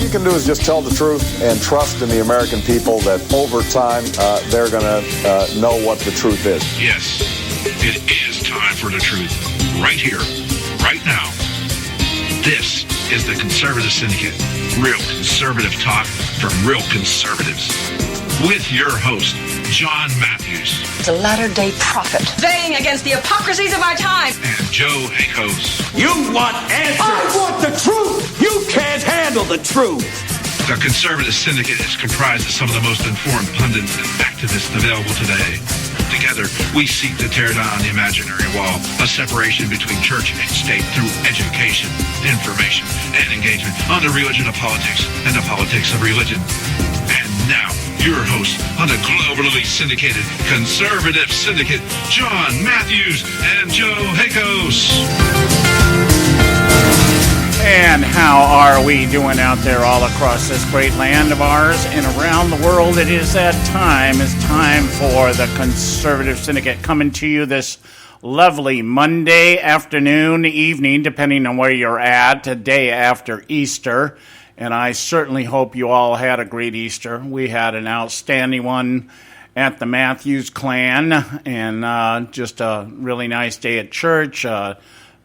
you can do is just tell the truth and trust in the American people that over time they're going to know what the truth is. Yes, it is time for the truth. Right here, right now. This is the Conservative Syndicate. Real conservative talk from real conservatives. With your host, John Matthews. It's a latter-day prophet. Baying against the hypocrisies of our time. And Joe Hakos. You want answers. I want the truth. You can't handle the truth. The Conservative Syndicate is comprised of some of the most informed pundits and activists available today. Together, we seek to tear down the imaginary wall of separation between church and state through education, information, and engagement on the religion of politics and the politics of religion. And now, your host on the globally syndicated Conservative Syndicate, John Matthews and Joe Hakos. And how are we doing out there all across this great land of ours and around the world? It is that time. It's time for the Conservative Syndicate coming to you this lovely Monday afternoon, evening, depending on where you're at, a day after Easter. And I certainly hope you all had a great Easter. We had an outstanding one at the Matthews clan, and just a really nice day at church.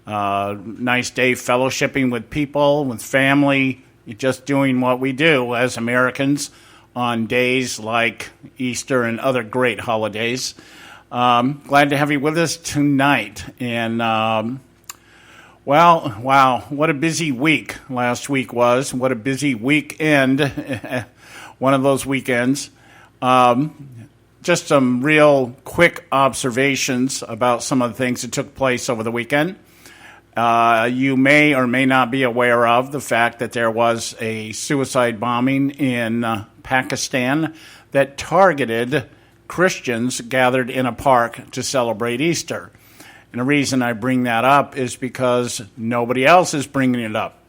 Nice day fellowshipping with people, with family, just doing what we do as Americans on days like Easter and other great holidays. Glad to have you with us tonight. And, well, wow, what a busy week last week was. What a busy weekend, one of those weekends. Just some real quick observations about some of the things that took place over the weekend. You may or may not be aware of the fact that there was a suicide bombing in Pakistan that targeted Christians gathered in a park to celebrate Easter. And the reason I bring that up is because nobody else is bringing it up.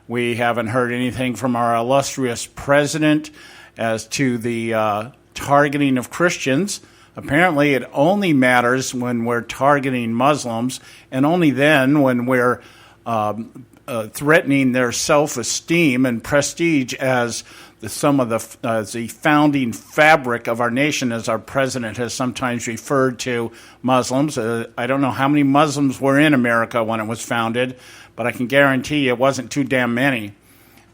We haven't heard anything from our illustrious president as to the targeting of Christians. Apparently, it only matters when we're targeting Muslims, and only then when we're threatening their self-esteem and prestige as some of the founding fabric of our nation, as our president has sometimes referred to Muslims. I don't know how many Muslims were in America when it was founded, but I can guarantee it wasn't too damn many.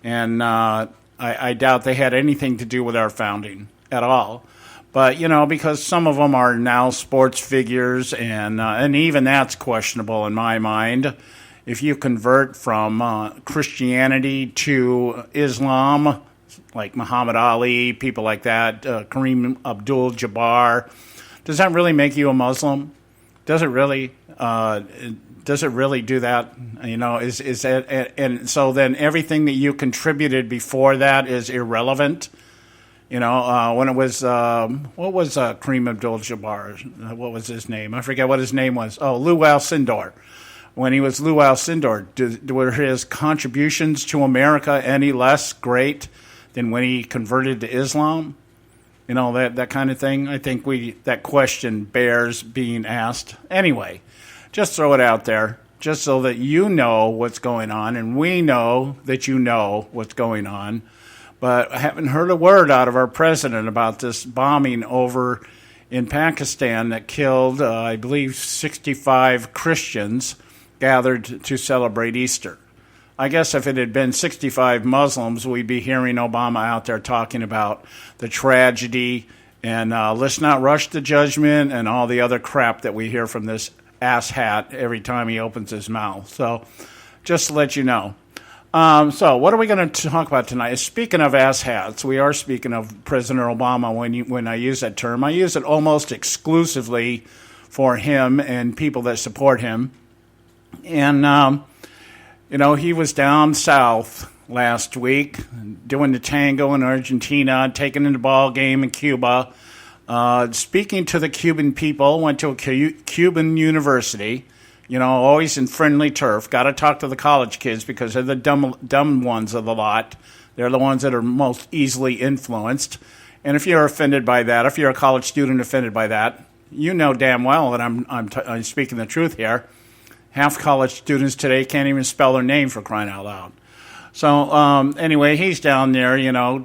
And I doubt they had anything to do with our founding at all. But, you know, because some of them are now sports figures, and even that's questionable in my mind. If you convert from Christianity to Islam, like Muhammad Ali, people like that, Kareem Abdul-Jabbar, does that really make you a Muslim? Does it really? Does it really do that? You know, is that, and so then everything that you contributed before that is irrelevant. You know, when it was, what was Kareem Abdul-Jabbar? What was his name? I forget what his name was. Oh, Lew Alcindor. When he was Lew Alcindor, were his contributions to America any less great than when he converted to Islam? You know, that kind of thing. I think that question bears being asked. Anyway, just throw it out there, just so that you know what's going on, and we know that you know what's going on. But I haven't heard a word out of our president about this bombing over in Pakistan that killed, I believe, 65 Christians gathered to celebrate Easter. I guess if it had been 65 Muslims, we'd be hearing Obama out there talking about the tragedy and let's not rush to judgment and all the other crap that we hear from this asshat every time he opens his mouth. So just to let you know. So what are we going to talk about tonight? Speaking of asshats, we are speaking of President Obama when I use that term. I use it almost exclusively for him and people that support him. And, you know, he was down south last week doing the tango in Argentina, taking in the ball game in Cuba, speaking to the Cuban people, went to a Cuban university. You know, always in friendly turf. Got to talk to the college kids because they're the dumb ones of the lot. They're the ones that are most easily influenced. And if you're offended by that, if you're a college student offended by that, you know damn well that I'm speaking the truth here. Half college students today can't even spell their name, for crying out loud. So anyway, he's down there,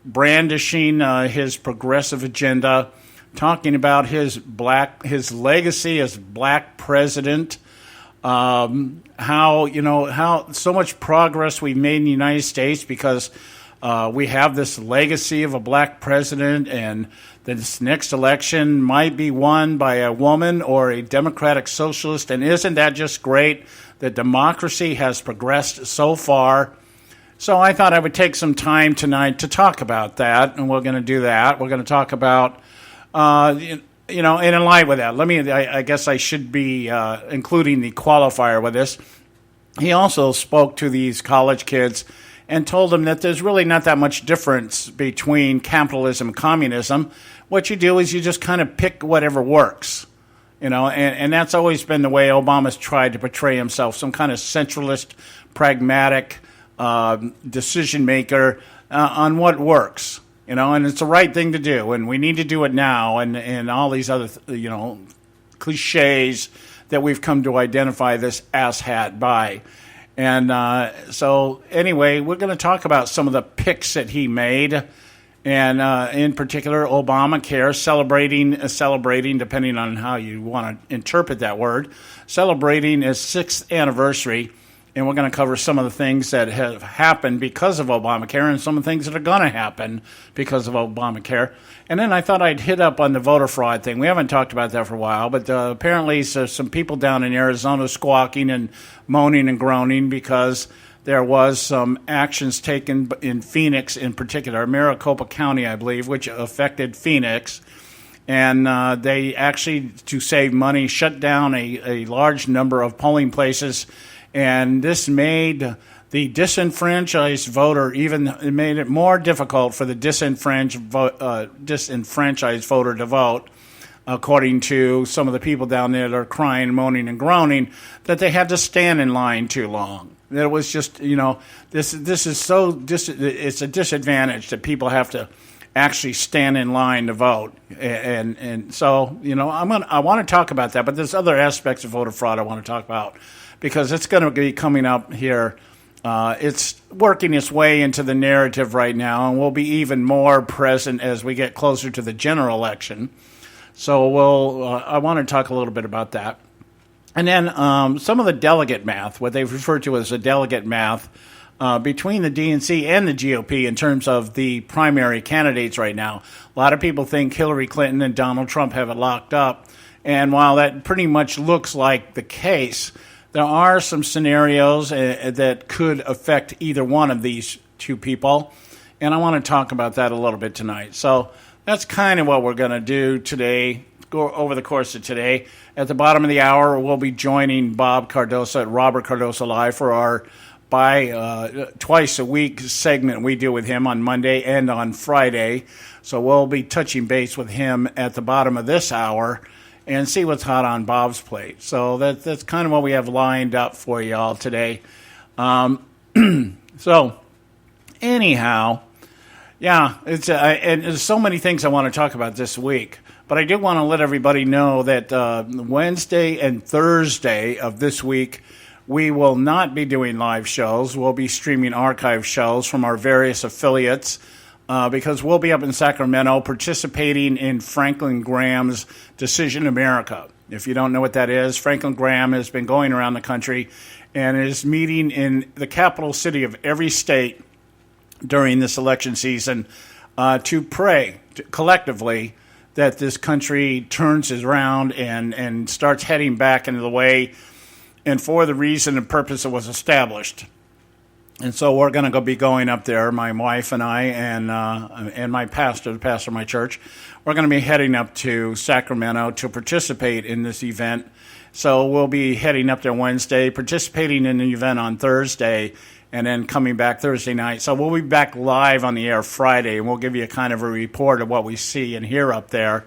brandishing his progressive agenda, talking about his legacy as black president, how so much progress we've made in the United States because we have this legacy of a black president, and this next election might be won by a woman or a Democratic socialist. And isn't that just great that democracy has progressed so far? So I thought I would take some time tonight to talk about that, and we're going to do that. We're going to talk about, and in line with that, I guess I should be including the qualifier with this. He also spoke to these college kids and told them that there's really not that much difference between capitalism and communism. What you do is you just kind of pick whatever works, and that's always been the way Obama's tried to portray himself, some kind of centralist, pragmatic decision maker on what works, and it's the right thing to do, and we need to do it now, and all these other, cliches that we've come to identify this asshat by. And so anyway, we're going to talk about some of the picks that he made, and in particular, Obamacare, celebrating, depending on how you want to interpret that word, celebrating its 6th anniversary. And we're going to cover some of the things that have happened because of Obamacare and some of the things that are going to happen because of Obamacare. And then I thought I'd hit up on the voter fraud thing. We haven't talked about that for a while, but apparently some people down in Arizona squawking and moaning and groaning because there was some actions taken in Phoenix in particular, Maricopa County, I believe, which affected Phoenix. And they actually, to save money, shut down a large number of polling places. And this made the disenfranchised voter it made it more difficult for the disenfranchised voter to vote, according to some of the people down there that are crying, moaning, and groaning, that they had to stand in line too long. That it was just, it's a disadvantage that people have to actually stand in line to vote. And so, I want to talk about that, but there's other aspects of voter fraud I want to talk about, because it's going to be coming up here. It's working its way into the narrative right now, and will be even more present as we get closer to the general election. So I want to talk a little bit about that. And then some of the delegate math, what they refer to as the delegate math, between the DNC and the GOP in terms of the primary candidates right now. A lot of people think Hillary Clinton and Donald Trump have it locked up. And while that pretty much looks like the case, there are some scenarios that could affect either one of these two people, and I want to talk about that a little bit tonight. So that's kind of what we're going to do today, go over the course of today. At the bottom of the hour, we'll be joining Bob Cardoso at Robert Cardoso Live for our twice a week segment we do with him on Monday and on Friday. So we'll be touching base with him at the bottom of this hour and see what's hot on Bob's plate. So that's kind of what we have lined up for you all today. So anyhow, yeah, and there's so many things I want to talk about this week. But I do want to let everybody know that Wednesday and Thursday of this week, we will not be doing live shows. We'll be streaming archive shows from our various affiliates, because we'll be up in Sacramento participating in Franklin Graham's Decision America. If you don't know what that is, Franklin Graham has been going around the country and is meeting in the capital city of every state during this election season to pray collectively that this country turns around and starts heading back into the way and for the reason and purpose it was established. And so we're going to be going up there, my wife and I, and my pastor, the pastor of my church. We're going to be heading up to Sacramento to participate in this event. So we'll be heading up there Wednesday, participating in the event on Thursday, and then coming back Thursday night. So we'll be back live on the air Friday, and we'll give you a kind of a report of what we see and hear up there.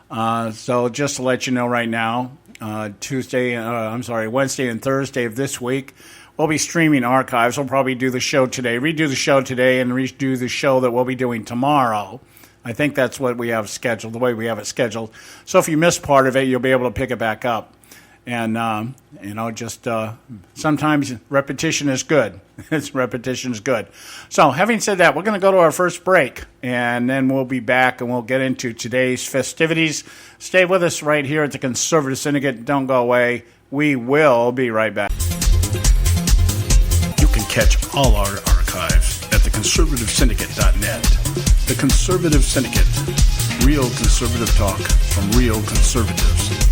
So just to let you know right now, Wednesday and Thursday of this week, we'll be streaming archives. We'll probably redo the show today, and redo the show that we'll be doing tomorrow. I think that's what we have scheduled, the way we have it scheduled. So if you missed part of it, you'll be able to pick it back up. And, just sometimes repetition is good. Repetition is good. So having said that, we're going to go to our first break, and then we'll be back and we'll get into today's festivities. Stay with us right here at the Conservative Syndicate. Don't go away. We will be right back. You can catch all our archives at theconservativesyndicate.net. The Conservative Syndicate. Real conservative talk from real conservatives.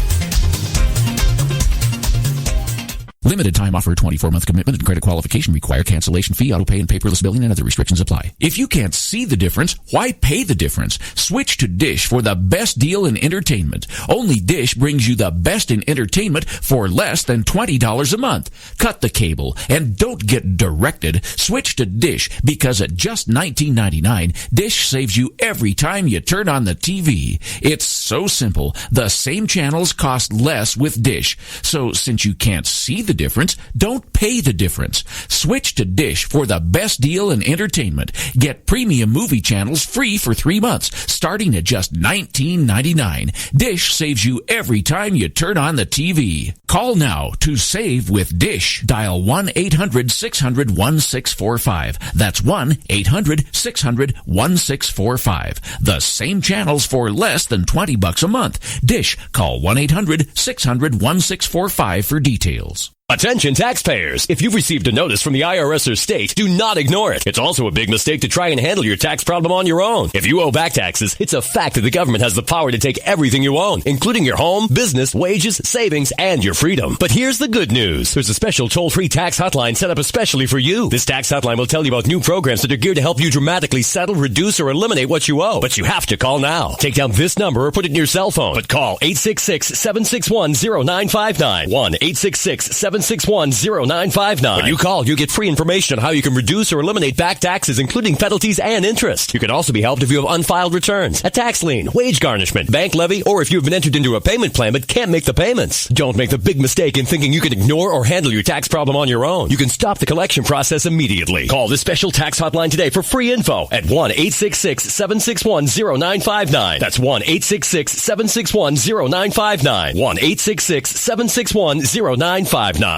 Limited time offer, 24-month commitment and credit qualification require cancellation fee, auto pay, and paperless billing and other restrictions apply. If you can't see the difference, why pay the difference? Switch to Dish for the best deal in entertainment. Only Dish brings you the best in entertainment for less than $20 a month. Cut the cable and don't get directed. Switch to Dish because at just $19.99, Dish saves you every time you turn on the TV. It's so simple. The same channels cost less with Dish. So since you can't see the difference, don't pay the difference. Switch to Dish for the best deal in entertainment. Get premium movie channels free for 3 months, starting at just $19.99. Dish saves you every time you turn on the TV. Call now to save with Dish. Dial 1-800-600-1645. That's 1-800-600-1645. The same channels for less than $20 a month. Dish. Call 1-800-600-1645 for details. Attention taxpayers! If you've received a notice from the IRS or state, do not ignore it. It's also a big mistake to try and handle your tax problem on your own. If you owe back taxes, it's a fact that the government has the power to take everything you own, including your home, business, wages, savings, and your freedom. But here's the good news. There's a special toll-free tax hotline set up especially for you. This tax hotline will tell you about new programs that are geared to help you dramatically settle, reduce, or eliminate what you owe. But you have to call now. Take down this number or put it in your cell phone. But call 866-761-0959. 1-866-761-0959. When you call, you get free information on how you can reduce or eliminate back taxes, including penalties and interest. You can also be helped if you have unfiled returns, a tax lien, wage garnishment, bank levy, or if you've been entered into a payment plan but can't make the payments. Don't make the big mistake in thinking you can ignore or handle your tax problem on your own. You can stop the collection process immediately. Call this special tax hotline today for free info at 1-866-761-0959. That's 1-866-761-0959. 1-866-761-0959. You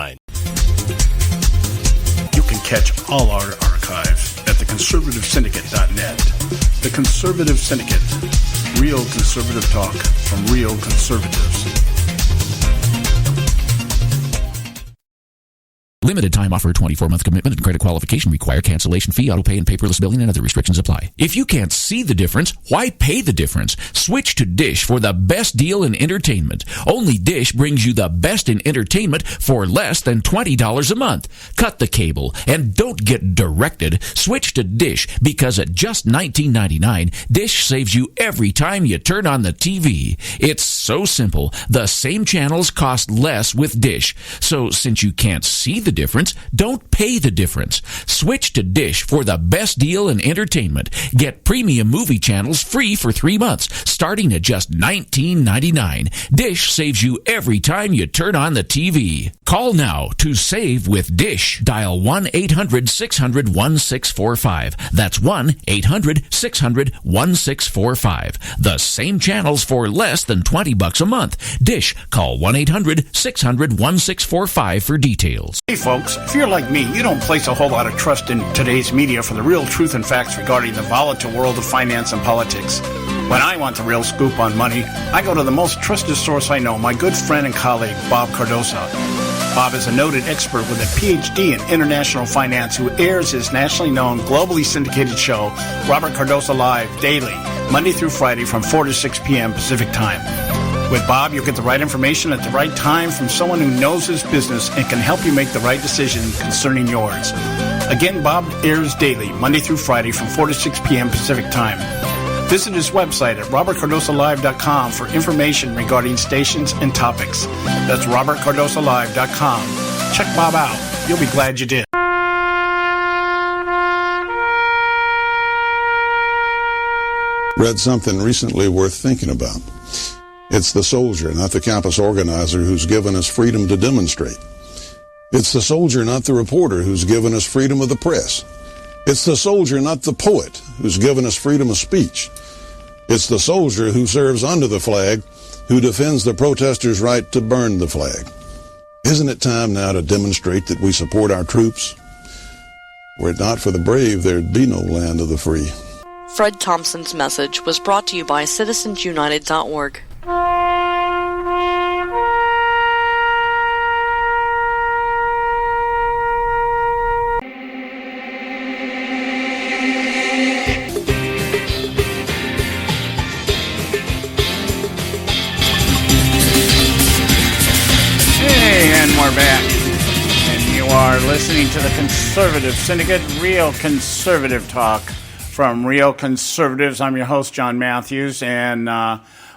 can catch all our archives at theconservativesyndicate.net. The Conservative Syndicate. Real conservative talk from real conservatives. Limited time offer, 24-month commitment and credit qualification require cancellation fee, auto pay, and paperless billing and other restrictions apply. If you can't see the difference, why pay the difference? Switch to Dish for the best deal in entertainment. Only Dish brings you the best in entertainment for less than $20 a month. Cut the cable and don't get directed. Switch to Dish because at just $19.99, Dish saves you every time you turn on the TV. It's so simple. The same channels cost less with Dish. So since you can't see the difference, don't pay the difference. Switch to Dish for the best deal in entertainment. Get premium movie channels free for 3 months, starting at just $19.99. Dish saves you every time you turn on the TV. Call now to save with Dish. Dial 1-800-600-1645. That's 1-800-600-1645. The same channels for less than $20 a month. Dish. Call 1-800-600-1645 for details. Hey folks, if you're like me, you don't place a whole lot of trust in today's media for the real truth and facts regarding the volatile world of finance and politics. When I want the real scoop on money, I go to the most trusted source I know, my good friend and colleague, Bob Cardosa. Bob is a noted expert with a PhD in international finance who airs his nationally known, globally syndicated show, Robert Cardosa Live, daily, Monday through Friday from 4 to 6 p.m. Pacific Time. With Bob, you'll get the right information at the right time from someone who knows his business and can help you make the right decision concerning yours. Again, Bob airs daily, Monday through Friday from 4 to 6 p.m. Pacific Time. Visit his website at robertcardosalive.com for information regarding stations and topics. That's robertcardosalive.com. Check Bob out. You'll be glad you did. Read something recently worth thinking about. It's the soldier, not the campus organizer, who's given us freedom to demonstrate. It's the soldier, not the reporter, who's given us freedom of the press. It's the soldier, not the poet, who's given us freedom of speech. It's the soldier who serves under the flag, who defends the protesters' right to burn the flag. Isn't it time now to demonstrate that we support our troops? Were it not for the brave, there'd be no land of the free. Fred Thompson's message was brought to you by citizensunited.org. We're back, and you are listening to the Conservative Syndicate, real conservative talk from real conservatives. I'm your host, John Matthews, and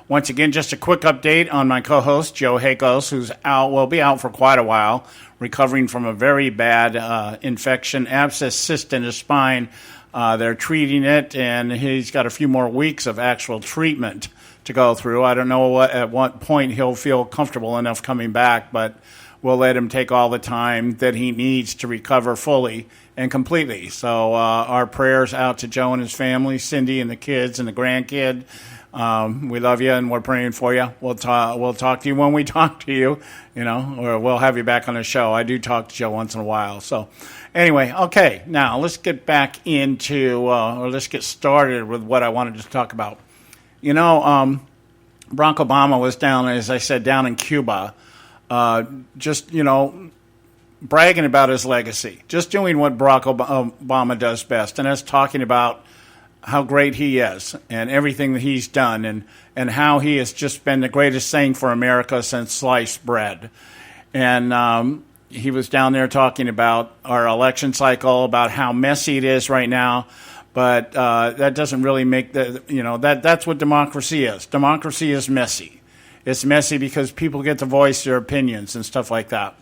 once again, just a quick update on my co-host, Joe Hakos, who's out, will be out for quite a while, recovering from a very bad infection, abscess cyst in his spine. They're treating it, and he's got a few more weeks of actual treatment to go through. I don't know at what point he'll feel comfortable enough coming back, but we'll let him take all the time that he needs to recover fully and completely. So our prayers out to Joe and his family, Cindy and the kids and the grandkid. We love you and we're praying for you. We'll talk to you when we talk to you, or we'll have you back on the show. I do talk to Joe once in a while. So anyway, okay, now let's get back into, or let's get started with what I wanted to talk about. Barack Obama was down, as I said, down in Cuba, just bragging about his legacy, just doing what Barack Obama does best, and that's talking about how great he is and everything that he's done and how he has just been the greatest thing for America since sliced bread. And he was down there talking about our election cycle, about how messy it is right now. But that doesn't really make that's what democracy is. Democracy is messy. It's messy because people get to voice their opinions and stuff like that.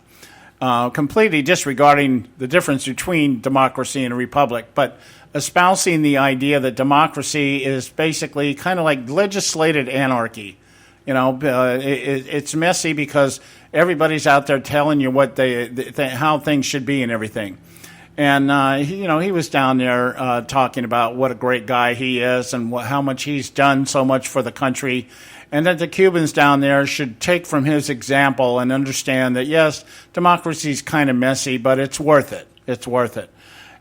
Completely disregarding the difference between democracy and a republic, but espousing the idea that democracy is basically kind of like legislated anarchy. It's messy because everybody's out there telling you what how things should be and everything. And, he was down there talking about what a great guy he is and how much he's done so much for the country, and that the Cubans down there should take from his example and understand that, yes, democracy is kind of messy, but it's worth it. It's worth it.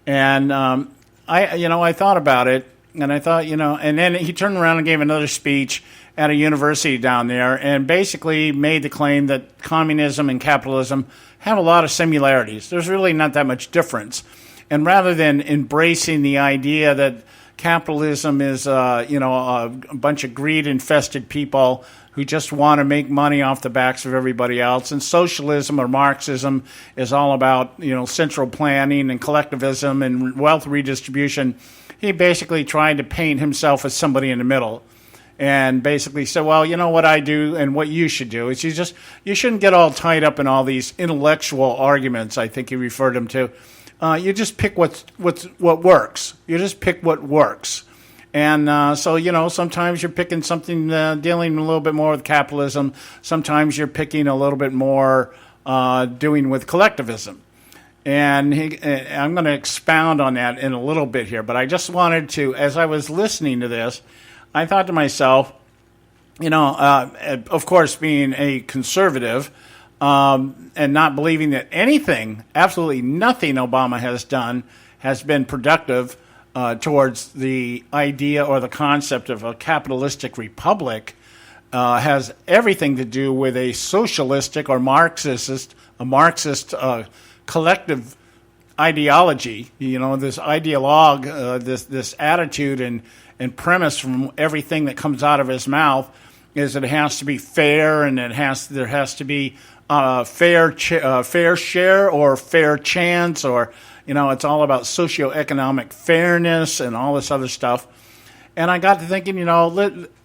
And I thought about it, and I thought, and then he turned around and gave another speech at a university down there and basically made the claim that communism and capitalism have a lot of similarities. There's really not that much difference. And rather than embracing the idea that capitalism is, a bunch of greed-infested people who just want to make money off the backs of everybody else, and socialism or Marxism is all about, central planning and collectivism and wealth redistribution, he basically tried to paint himself as somebody in the middle. And basically said, well, what I do and what you should do is you shouldn't get all tied up in all these intellectual arguments, I think he referred them to. You just pick what works. You just pick what works. And so, sometimes you're picking something dealing a little bit more with capitalism. Sometimes you're picking a little bit more doing with collectivism. And I'm going to expound on that in a little bit here. But I just wanted to, as I was listening to this, I thought to myself, of course, being a conservative and not believing that anything, absolutely nothing Obama has done has been productive towards the idea or the concept of a capitalistic republic, has everything to do with a socialistic or Marxist collective ideology. This ideologue, this attitude and premise from everything that comes out of his mouth is that it has to be fair, and there has to be fair share or fair chance, or it's all about socioeconomic fairness and all this other stuff. And I got to thinking,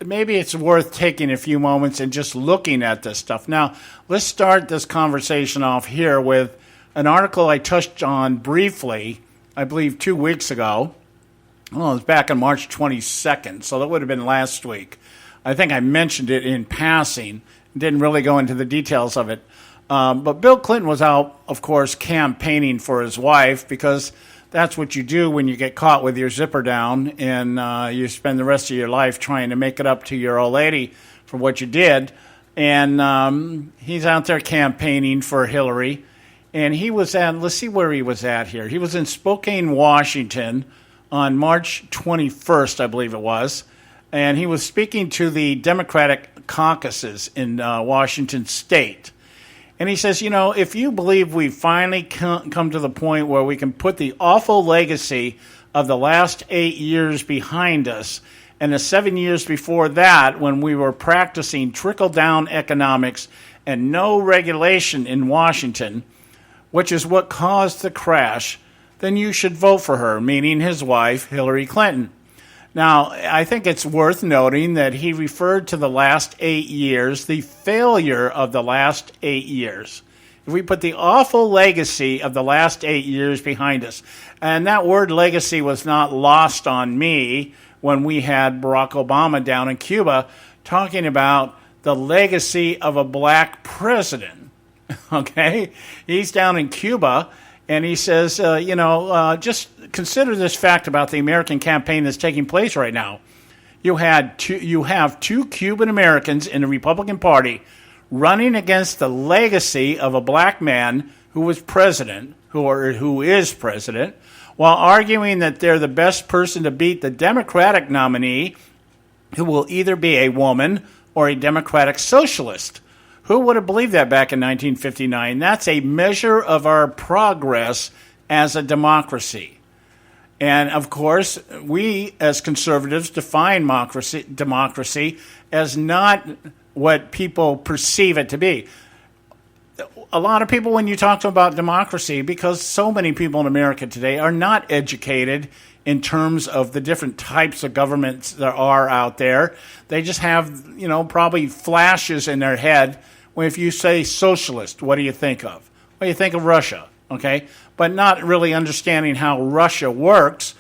maybe it's worth taking a few moments and just looking at this stuff. Now, let's start this conversation off here with an article I touched on briefly, I believe 2 weeks ago. Well, it was back on March 22nd, so that would have been last week. I think I mentioned it in passing, didn't really go into the details of it. But Bill Clinton was out, of course, campaigning for his wife, because that's what you do when you get caught with your zipper down and you spend the rest of your life trying to make it up to your old lady for what you did. and he's out there campaigning for Hillary. And he was at, let's see where he was at here. He was in Spokane, Washington on March 21st, I believe it was. And he was speaking to the Democratic caucuses in Washington State. And he says, if you believe we've finally come to the point where we can put the awful legacy of the last 8 years behind us, and the 7 years before that when we were practicing trickle-down economics and no regulation in Washington, which is what caused the crash, then you should vote for her, meaning his wife, Hillary Clinton. Now, I think it's worth noting that he referred to the last 8 years, the failure of the last 8 years. If we put the awful legacy of the last 8 years behind us, and that word legacy was not lost on me when we had Barack Obama down in Cuba talking about the legacy of a black president. Okay? He's down in Cuba, and he says, just consider this fact about the American campaign that's taking place right now. You have two Cuban Americans in the Republican Party running against the legacy of a black man who was president, who is president, while arguing that they're the best person to beat the Democratic nominee, who will either be a woman or a Democratic socialist. Who would have believed that back in 1959? That's a measure of our progress as a democracy. And, of course, we as conservatives define democracy as not what people perceive it to be. A lot of people, when you talk to them about democracy, because so many people in America today are not educated in terms of the different types of governments there are out there, they just have, probably flashes in their head. Well, if you say socialist, what do you think of? Well, you think of Russia, okay? But not really understanding how Russia works.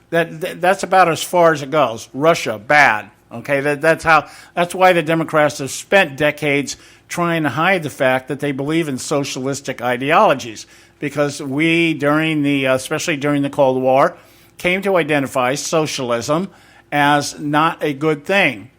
That's about as far as it goes. Russia, bad, okay? That's why the Democrats have spent decades trying to hide the fact that they believe in socialistic ideologies, because we, especially during the Cold War, came to identify socialism as not a good thing.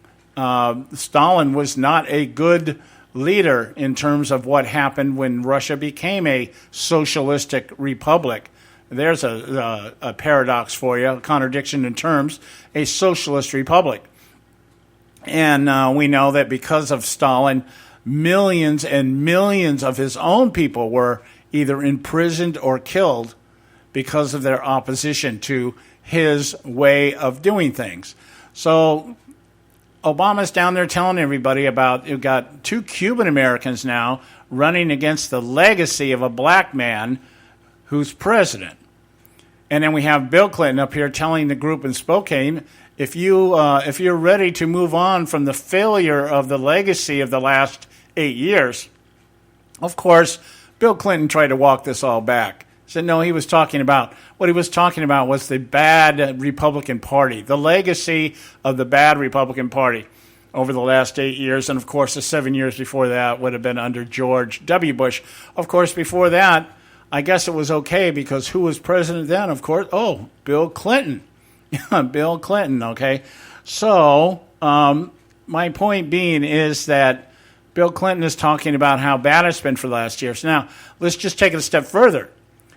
Stalin was not a good leader in terms of what happened when Russia became a socialistic republic. There's a paradox for you, a contradiction in terms, a socialist republic. And we know that because of Stalin, millions and millions of his own people were either imprisoned or killed because of their opposition to his way of doing things. So Obama's down there telling everybody about, you've got two Cuban Americans now running against the legacy of a black man who's president. And then we have Bill Clinton up here telling the group in Spokane, if you're ready to move on from the failure of the legacy of the last 8 years, of course, Bill Clinton tried to walk this all back. Said no, what he was talking about was the bad Republican Party, the legacy of the bad Republican Party over the last 8 years. And, of course, the 7 years before that would have been under George W. Bush. Of course, before that, I guess it was okay, because who was president then, of course? Oh, Bill Clinton. Bill Clinton, okay? So my point being is that Bill Clinton is talking about how bad it's been for the last years. Now, let's just take it a step further.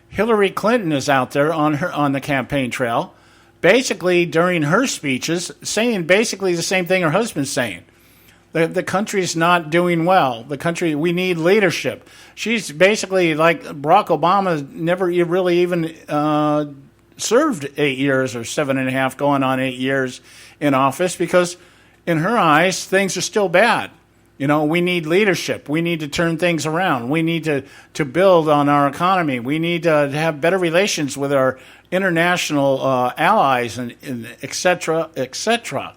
Hillary Clinton is out there on the campaign trail, basically during her speeches, saying basically the same thing her husband's saying. The country's not doing well. We need leadership. She's basically like Barack Obama never really even served 8 years or 7.5, going on 8 years in office, because in her eyes, things are still bad. We need leadership. We need to turn things around. We need to build on our economy. We need to have better relations with our international allies, and et cetera, et cetera.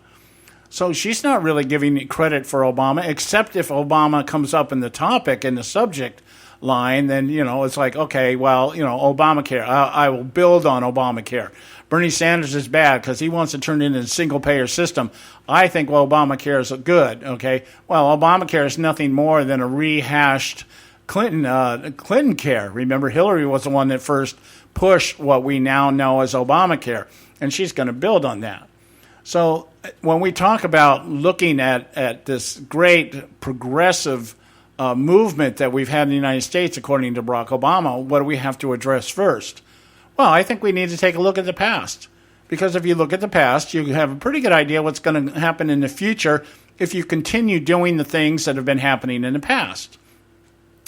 So she's not really giving credit for Obama, except if Obama comes up in the topic, in the subject line, then, it's like, okay, well, Obamacare, I will build on Obamacare. Bernie Sanders is bad because he wants to turn it into a single-payer system. I think, Obamacare is good, okay? Well, Obamacare is nothing more than a rehashed Clinton care. Remember, Hillary was the one that first pushed what we now know as Obamacare, and she's going to build on that. So when we talk about looking at this great progressive movement that we've had in the United States, according to Barack Obama, what do we have to address first? Well, I think we need to take a look at the past. Because if you look at the past, you have a pretty good idea what's going to happen in the future if you continue doing the things that have been happening in the past.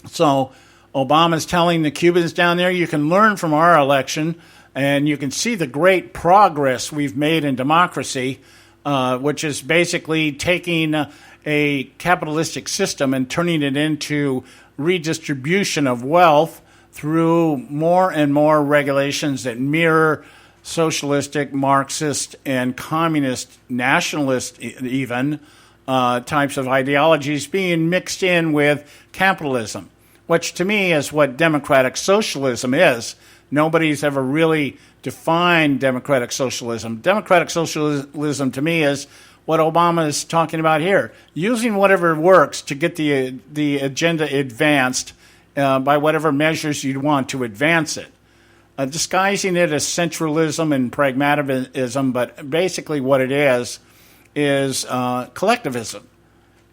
So Obama's telling the Cubans down there, you can learn from our election, and you can see the great progress we've made in democracy, which is basically taking a capitalistic system and turning it into redistribution of wealth through more and more regulations that mirror socialistic, Marxist, and communist, nationalist even, types of ideologies being mixed in with capitalism, which to me is what democratic socialism is. Nobody's ever really defined democratic socialism. Democratic socialism to me is what Obama is talking about here, using whatever works to get the agenda advanced by whatever measures you want to advance it. Disguising it as centralism and pragmatism, but basically what it is collectivism.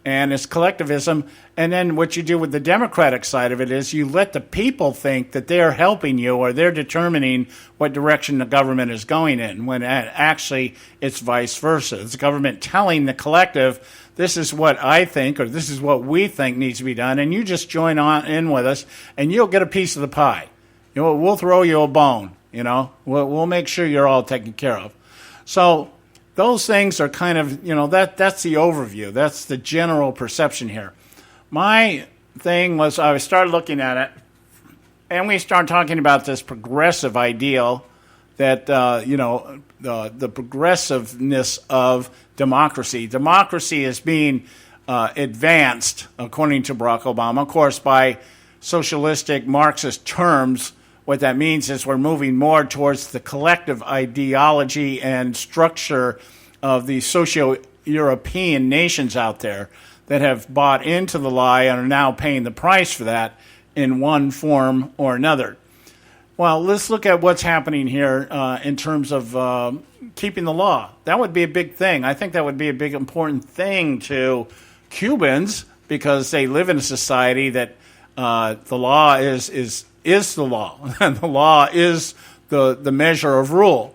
And it's collectivism, and then what you do with the Democratic side of it is you let the people think that they're helping you or they're determining what direction the government is going in, when actually it's vice versa. It's the government telling the collective, this is what I think or this is what we think needs to be done, and you just join on in with us, and you'll get a piece of the pie. You know, we'll throw you a bone, you know. We'll make sure you're all taken care of. So those things are kind of, you know, that's the overview. That's the general perception here. My thing was I started looking at it, and we started talking about this progressive ideal that, the progressiveness of democracy. Democracy is being advanced, according to Barack Obama, of course, by socialistic Marxist terms. What that means is we're moving more towards the collective ideology and structure of the socio-European nations out there that have bought into the lie and are now paying the price for that in one form or another. Well, let's look at what's happening here in terms of keeping the law. That would be a big thing. I think that would be a big important thing to Cubans because they live in a society that the law is the law, and the law is the measure of rule.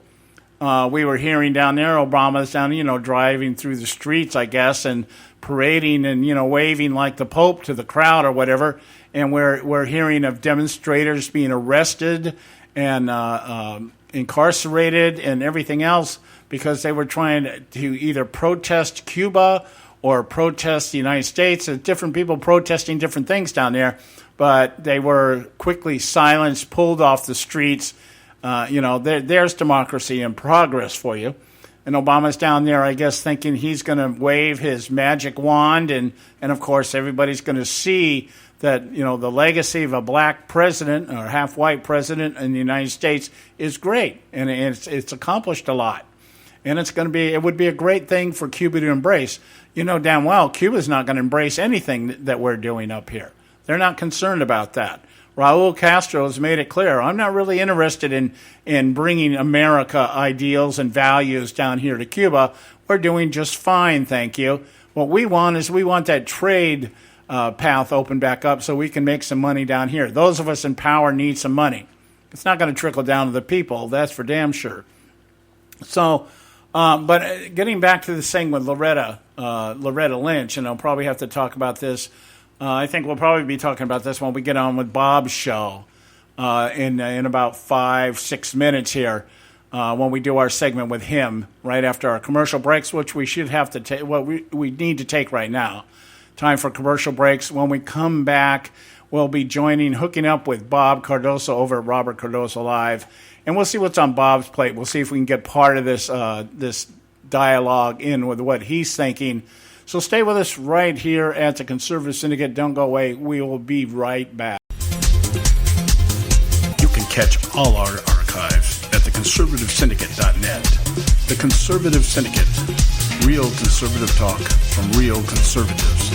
We were hearing down there, Obama's down, driving through the streets, I guess, and parading and, waving like the Pope to the crowd or whatever. And we're hearing of demonstrators being arrested and incarcerated and everything else because they were trying to either protest Cuba or protest the United States. There's different people protesting different things down there. But they were quickly silenced, pulled off the streets. There's democracy in progress for you. And Obama's down there, I guess, thinking he's going to wave his magic wand. And of course, everybody's going to see that, the legacy of a black president or half-white president in the United States is great. And it's accomplished a lot. And it would be a great thing for Cuba to embrace. You know damn well Cuba's not going to embrace anything that we're doing up here. They're not concerned about that. Raul Castro has made it clear, I'm not really interested in bringing America ideals and values down here to Cuba. We're doing just fine, thank you. What we want is that trade path open back up so we can make some money down here. Those of us in power need some money. It's not going to trickle down to the people, that's for damn sure. So, but getting back to this thing with Loretta Lynch, and I'll probably have to talk about this. I think we'll probably be talking about this when we get on with Bob's show in about 5-6 minutes here when we do our segment with him right after our commercial breaks, which we should have to take. Well, we need to take right now. Time for commercial breaks. When we come back, we'll be hooking up with Bob Cardoso over at Robert Cardoso Live, and we'll see what's on Bob's plate. We'll see if we can get part of this dialogue in with what he's thinking. So stay with us right here at the Conservative Syndicate. Don't go away. We will be right back. You can catch all our archives at theconservativesyndicate.net. The Conservative Syndicate. Real conservative talk from real conservatives.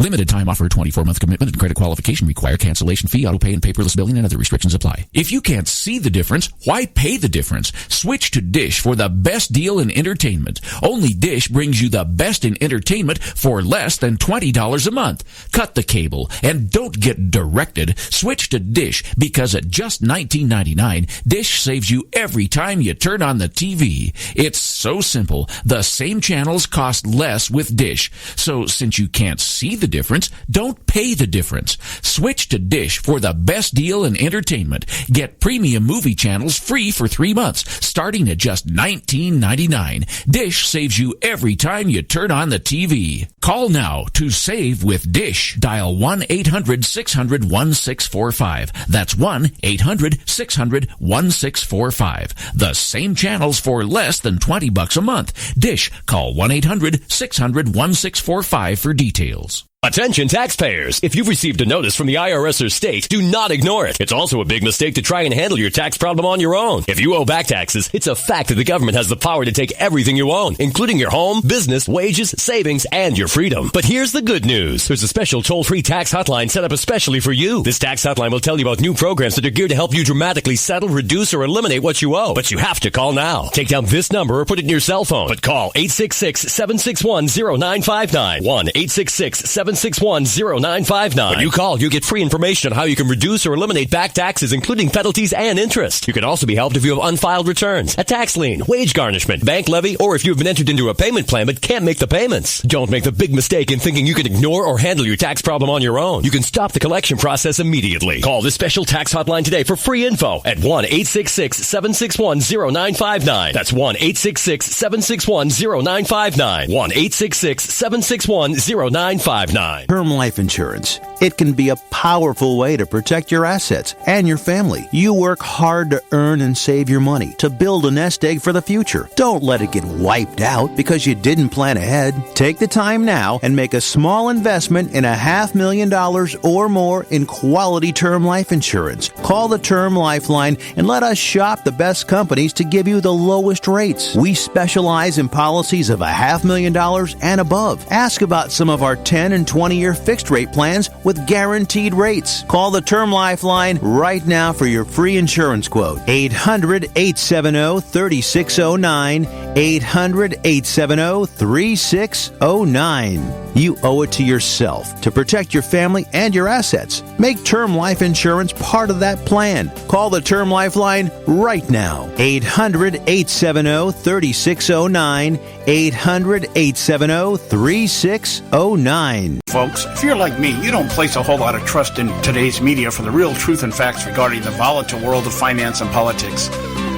Limited time offer, 24-month commitment and credit qualification require. Cancellation fee, auto pay, and paperless billing and other restrictions apply. If you can't see the difference, why pay the difference? Switch to Dish for the best deal in entertainment. Only Dish brings you the best in entertainment for less than $20 a month. Cut the cable and don't get directed. Switch to Dish because at just $19.99, Dish saves you every time you turn on the TV. It's so simple. The same channels cost less with Dish. So since you can't see the difference, don't pay the difference. Switch to Dish for the best deal in entertainment. Get premium movie channels free for 3 months, starting at just $19.99. Dish saves you every time you turn on the TV. Call now to save with Dish. Dial 1-800-600-1645. That's 1-800-600-1645. The same channels for less than $20 a month. Dish. Call 1-800-600-1645 for details. Attention taxpayers! If you've received a notice from the IRS or state, do not ignore it. It's also a big mistake to try and handle your tax problem on your own. If you owe back taxes, it's a fact that the government has the power to take everything you own, including your home, business, wages, savings, and your freedom. But here's the good news. There's a special toll-free tax hotline set up especially for you. This tax hotline will tell you about new programs that are geared to help you dramatically settle, reduce, or eliminate what you owe. But you have to call now. Take down this number or put it in your cell phone. But call 866-761-0959. 1-866-761-0959. When you call, you get free information on how you can reduce or eliminate back taxes, including penalties and interest. You can also be helped if you have unfiled returns, a tax lien, wage garnishment, bank levy, or if you've been entered into a payment plan but can't make the payments. Don't make the big mistake in thinking you can ignore or handle your tax problem on your own. You can stop the collection process immediately. Call this special tax hotline today for free info at 1-866-761-0959. That's 1-866-761-0959. 1-866-761-0959. Term life insurance. It can be a powerful way to protect your assets and your family. You work hard to earn and save your money to build a nest egg for the future. Don't let it get wiped out because you didn't plan ahead. Take the time now and make a small investment in $500,000 or more in quality term life insurance. Call the Term Lifeline and let us shop the best companies to give you the lowest rates. We specialize in policies of $500,000 and above. Ask about some of our 10 and 20-year fixed rate plans with guaranteed rates. Call the Term Lifeline right now for your free insurance quote. 800-870-3609. 800-870-3609. You owe it to yourself to protect your family and your assets. Make term life insurance part of that plan. Call the Term Lifeline right now. 800-870-3609. 800-870-3609. Folks, if you're like me, you don't place a whole lot of trust in today's media for the real truth and facts regarding the volatile world of finance and politics.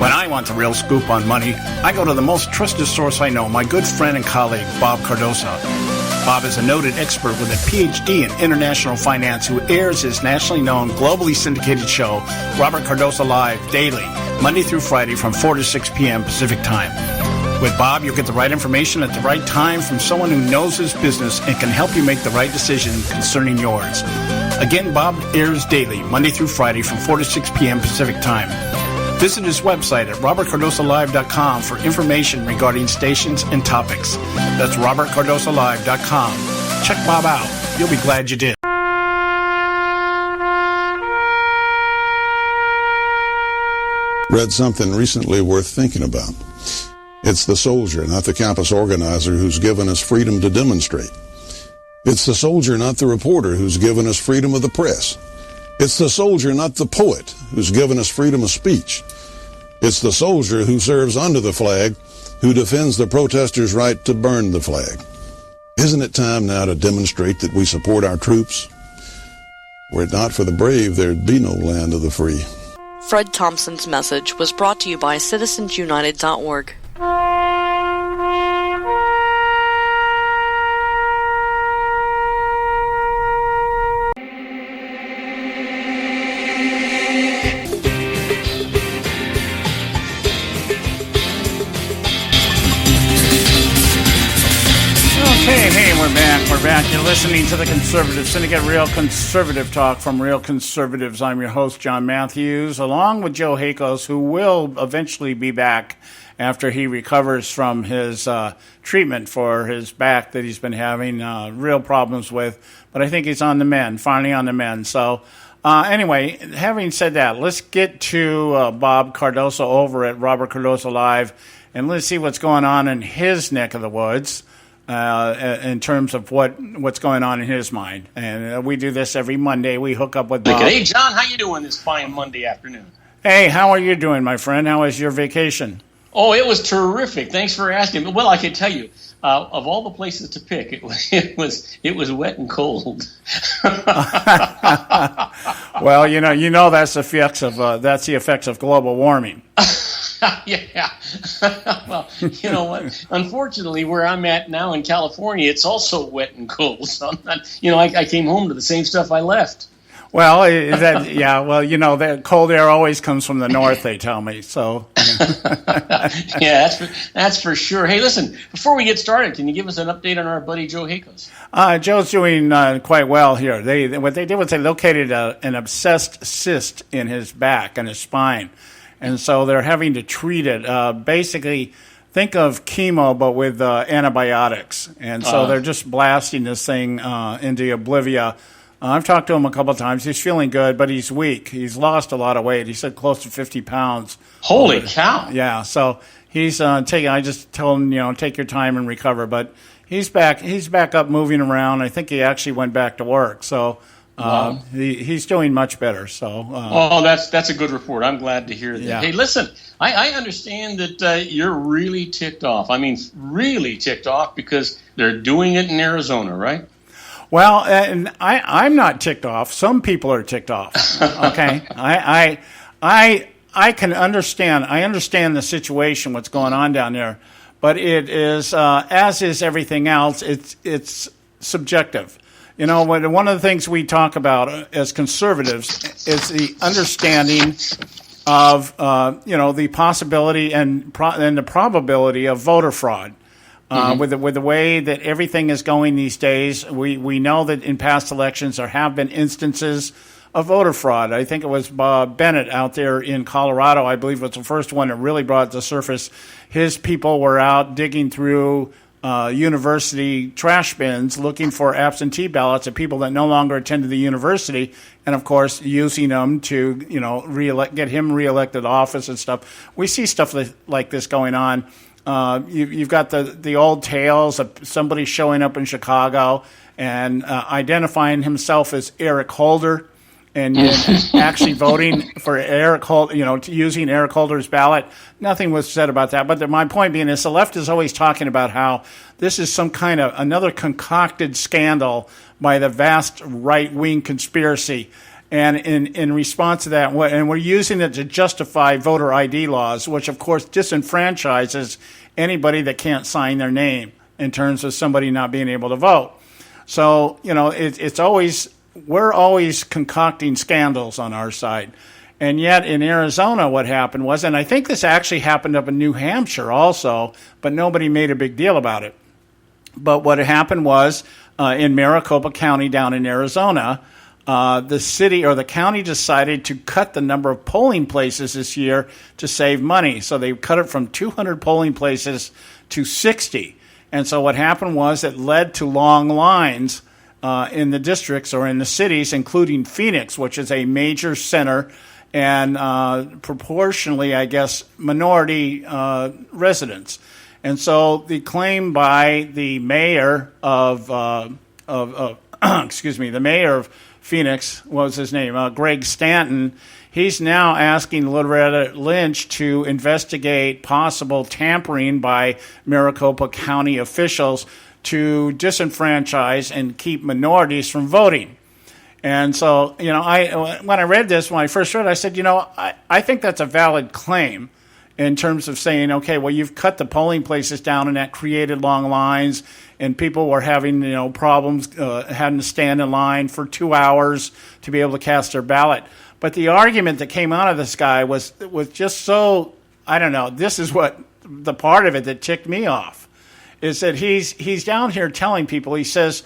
When I want the real scoop on money, I go to the most trusted source I know, my good friend and colleague, Bob Cardoso. Bob is a noted expert with a PhD in international finance who airs his nationally known, globally syndicated show, Robert Cardoso Live, daily, Monday through Friday from 4 to 6 p.m. Pacific Time. With Bob, you'll get the right information at the right time from someone who knows his business and can help you make the right decision concerning yours. Again, Bob airs daily, Monday through Friday from 4 to 6 p.m. Pacific Time. Visit his website at robertcardosolive.com for information regarding stations and topics. That's robertcardosolive.com. Check Bob out. You'll be glad you did. Read something recently worth thinking about. It's the soldier, not the campus organizer, who's given us freedom to demonstrate. It's the soldier, not the reporter, who's given us freedom of the press. It's the soldier, not the poet, who's given us freedom of speech. It's the soldier who serves under the flag, who defends the protesters' right to burn the flag. Isn't it time now to demonstrate that we support our troops? Were it not for the brave, there'd be no land of the free. Fred Thompson's message was brought to you by citizensunited.org. We're back. You're listening to the Conservative Syndicate, Real Conservative Talk from Real Conservatives. I'm your host, John Matthews, along with Joe Hakos, who will eventually be back after he recovers from his treatment for his back that he's been having real problems with. But I think he's on the mend, finally on the mend. So anyway, having said that, let's get to Bob Cardoso over at Robert Cardoso Live, and let's see what's going on in his neck of the woods in terms of what's going on in his mind. And we do this every Monday. We hook up with Bob. Hey, John, how you doing this fine Monday afternoon? Hey, how are you doing, my friend? How was your vacation? Oh, it was terrific. Thanks for asking. Well, I can tell you, of all the places to pick, it was wet and cold. Well, you know that's the effects of global warming. Yeah. Well, you know what? Unfortunately, where I'm at now in California, it's also wet and cold. So I'm not, I came home to the same stuff I left. Well, that cold air always comes from the north, they tell me. So, yeah, that's for sure. Hey, listen, before we get started, can you give us an update on our buddy Joe Hakos? Joe's doing quite well here. What they did was they located an abscessed cyst in his back and his spine, and so they're having to treat it. Basically, think of chemo but with antibiotics, and so they're just blasting this thing into oblivion. I've talked to him a couple of times. He's feeling good, but he's weak. He's lost a lot of weight. He said close to 50 pounds. Holy cow! Yeah, so he's taking. I just tell him, take your time and recover. But he's back. He's back up, moving around. I think he actually went back to work. So wow. he's doing much better. So that's a good report. I'm glad to hear that. Yeah. Hey, listen, I understand that you're really ticked off. I mean, really ticked off because they're doing it in Arizona, right? Well, and I'm not ticked off. Some people are ticked off. Okay, I can understand. I understand the situation, what's going on down there, but it is as is everything else. It's subjective. One of the things we talk about as conservatives is the understanding of the possibility and the probability of voter fraud. With the way that everything is going these days, we know that in past elections there have been instances of voter fraud. I think it was Bob Bennett out there in Colorado, I believe was the first one that really brought it to the surface. His people were out digging through university trash bins looking for absentee ballots of people that no longer attended the university, and of course using them to get him reelected office and stuff. We see stuff like this going on. You've got the old tales of somebody showing up in Chicago and identifying himself as Eric Holder and actually voting for Eric Holder, using Eric Holder's ballot. Nothing was said about that. But my point being is the left is always talking about how this is some kind of another concocted scandal by the vast right-wing conspiracy. And in response to that, and we're using it to justify voter ID laws, which of course disenfranchises anybody that can't sign their name in terms of somebody not being able to vote. So, we're always concocting scandals on our side. And yet in Arizona, what happened was, and I think this actually happened up in New Hampshire also, but nobody made a big deal about it. But what happened was in Maricopa County down in Arizona, the city or the county decided to cut the number of polling places this year to save money. So they cut it from 200 polling places to 60. And so what happened was it led to long lines in the districts or in the cities, including Phoenix, which is a major center and proportionally, I guess, minority residents. And so the claim by the mayor of the mayor of Phoenix, what was his name? Greg Stanton. He's now asking Loretta Lynch to investigate possible tampering by Maricopa County officials to disenfranchise and keep minorities from voting. And so, when I read this, when I first read it, I said, I think that's a valid claim in terms of saying, okay, well, you've cut the polling places down and that created long lines and people were having, problems, having to stand in line for 2 hours to be able to cast their ballot. But the argument that came out of this guy was just so, I don't know, this is what the part of it that ticked me off, is that he's down here telling people, he says,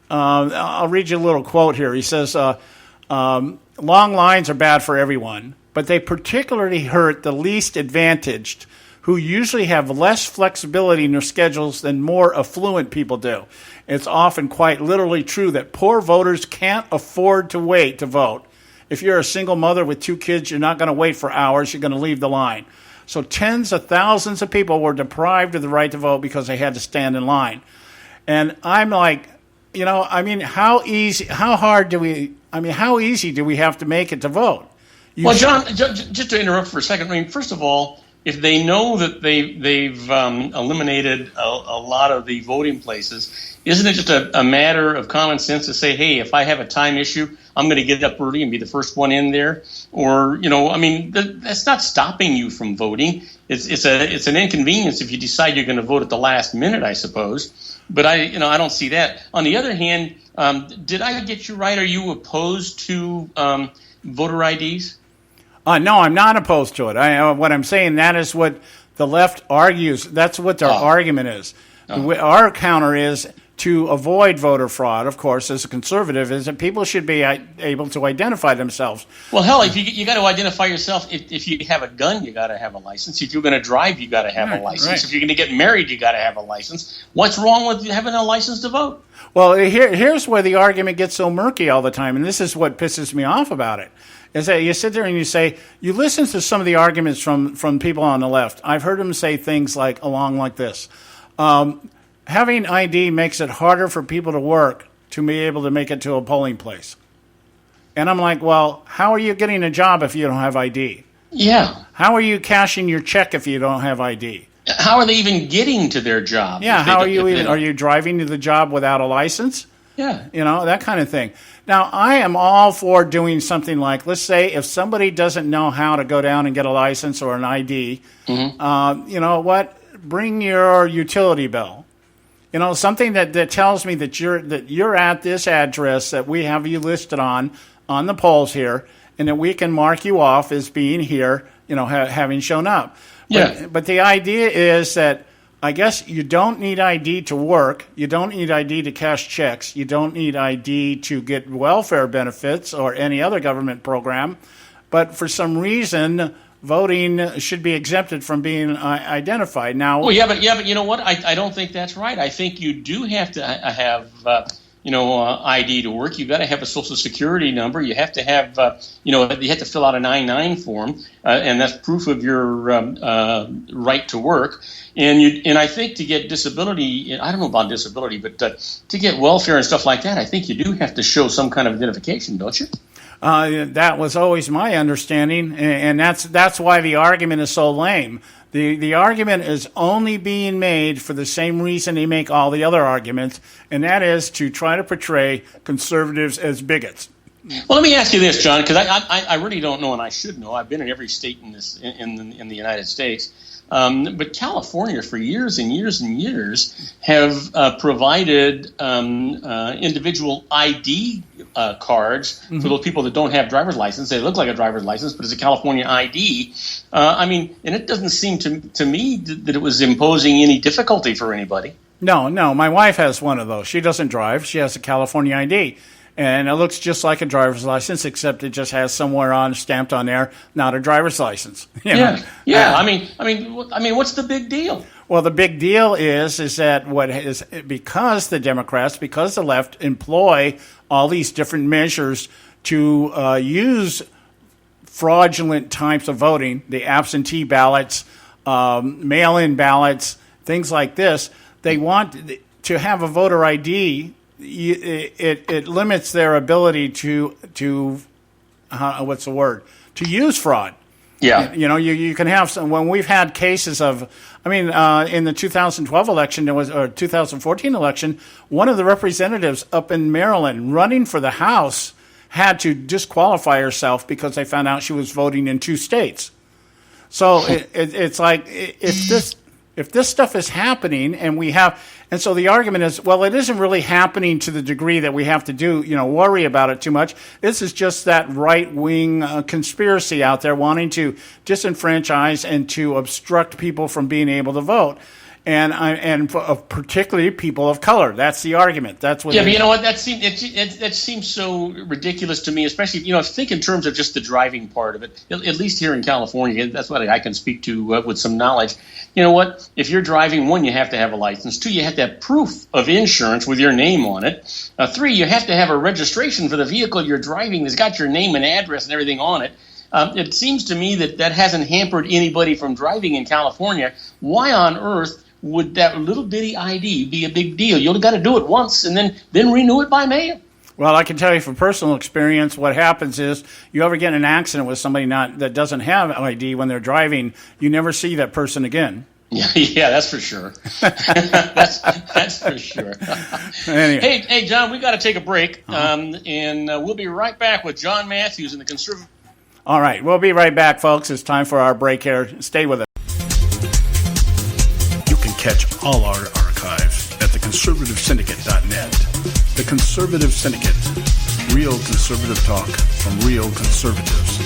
I'll read you a little quote here. He says, long lines are bad for everyone, but they particularly hurt the least advantaged who usually have less flexibility in their schedules than more affluent people do. It's often quite literally true that poor voters can't afford to wait to vote. If you're a single mother with 2 kids, you're not going to wait for hours. You're going to leave the line. So tens of thousands of people were deprived of the right to vote because they had to stand in line. And I'm like, how easy do we have to make it to vote? John, just to interrupt for a second, first of all, if they know that they've eliminated a lot of the voting places, isn't it just a matter of common sense to say, hey, if I have a time issue, I'm going to get up early and be the first one in there? Or, that's not stopping you from voting. It's an inconvenience if you decide you're going to vote at the last minute, I suppose. But I don't see that. On the other hand, did I get you right? Are you opposed to voter IDs? No, I'm not opposed to it. What I'm saying, that is what the left argues. That's what their argument is. Our counter is to avoid voter fraud, of course, as a conservative, is that people should be able to identify themselves. Well, hell, if you got to identify yourself. If you have a gun, you got to have a license. If you're going to drive, you got to have a license. Right. If you're going to get married, you got to have a license. What's wrong with having a license to vote? Well, here's where the argument gets so murky all the time, and this is what pisses me off about it. Is that you sit there and you say, you listen to some of the arguments from people on the left. I've heard them say things like this. Having ID makes it harder for people to work to be able to make it to a polling place. And I'm like, well, how are you getting a job if you don't have ID? Yeah. How are you cashing your check if you don't have ID? How are they even getting to their job? Yeah, how are you even? Are you driving to the job without a license? Yeah. That kind of thing. Now, I am all for doing something like, let's say if somebody doesn't know how to go down and get a license or an ID, you know what? Bring your utility bill. Something that tells me that you're at this address that we have you listed on the polls here, and that we can mark you off as being here, having shown up. Yeah. But the idea is that I guess you don't need ID to work. You don't need ID to cash checks. You don't need ID to get welfare benefits or any other government program. But for some reason, voting should be exempted from being identified. Now, well, yeah, but you know what? I don't think that's right. I think you do have to have ID to work. You've got to have a Social Security number. You have to have you have to fill out a 9-9 form, and that's proof of your right to work. And I think to get disability, I don't know about disability, but to get welfare and stuff like that, I think you do have to show some kind of identification, don't you? That was always my understanding, and that's why the argument is so lame. The argument is only being made for the same reason they make all the other arguments, and that is to try to portray conservatives as bigots. Well, let me ask you this, John, because I really don't know, and I should know. I've been in every state in the United States. But California, for years and years and years, have provided individual ID cards for those people that don't have driver's license. They look like a driver's license, but it's a California ID. And it doesn't seem to me that it was imposing any difficulty for anybody. No. My wife has one of those. She doesn't drive. She has a California ID. And it looks just like a driver's license, except it just has somewhere stamped on there, not a driver's license. Yeah. I mean, what's the big deal? Well, the big deal is that because the Democrats, because the left employ all these different measures to use fraudulent types of voting, the absentee ballots, mail-in ballots, things like this. They want to have a voter ID. It limits their ability to use fraud. Yeah. You can have some, when we've had cases of, in the 2012 election, or 2014 election, one of the representatives up in Maryland running for the House had to disqualify herself because they found out she was voting in 2 states. So it's like, if this stuff is happening and so the argument is, well, it isn't really happening to the degree that we have to worry about it too much. This is just that right-wing conspiracy out there wanting to disenfranchise and to obstruct people from being able to vote. and particularly people of color. That's the argument. That's what. Yeah, but you know what? That seems so ridiculous to me, especially think in terms of just the driving part of it. At least here in California, that's what I can speak to with some knowledge. You know what? If you're driving, 1, you have to have a license. 2, you have to have proof of insurance with your name on it. 3, you have to have a registration for the vehicle you're driving that's got your name and address and everything on it. It seems to me that hasn't hampered anybody from driving in California. Why on earth would that little bitty ID be a big deal? You only got to do it once and then renew it by mail. Well, I can tell you from personal experience, what happens is you ever get in an accident with somebody that doesn't have ID when they're driving, you never see that person again. Yeah, that's for sure. that's for sure. Anyway. Hey, John, we got to take a break, and we'll be right back with John Matthews and the Conservative. All right, we'll be right back, folks. It's time for our break here. Stay with us. You can catch all our archives at theconservativesyndicate.net. The Conservative Syndicate. Real conservative talk from real conservatives.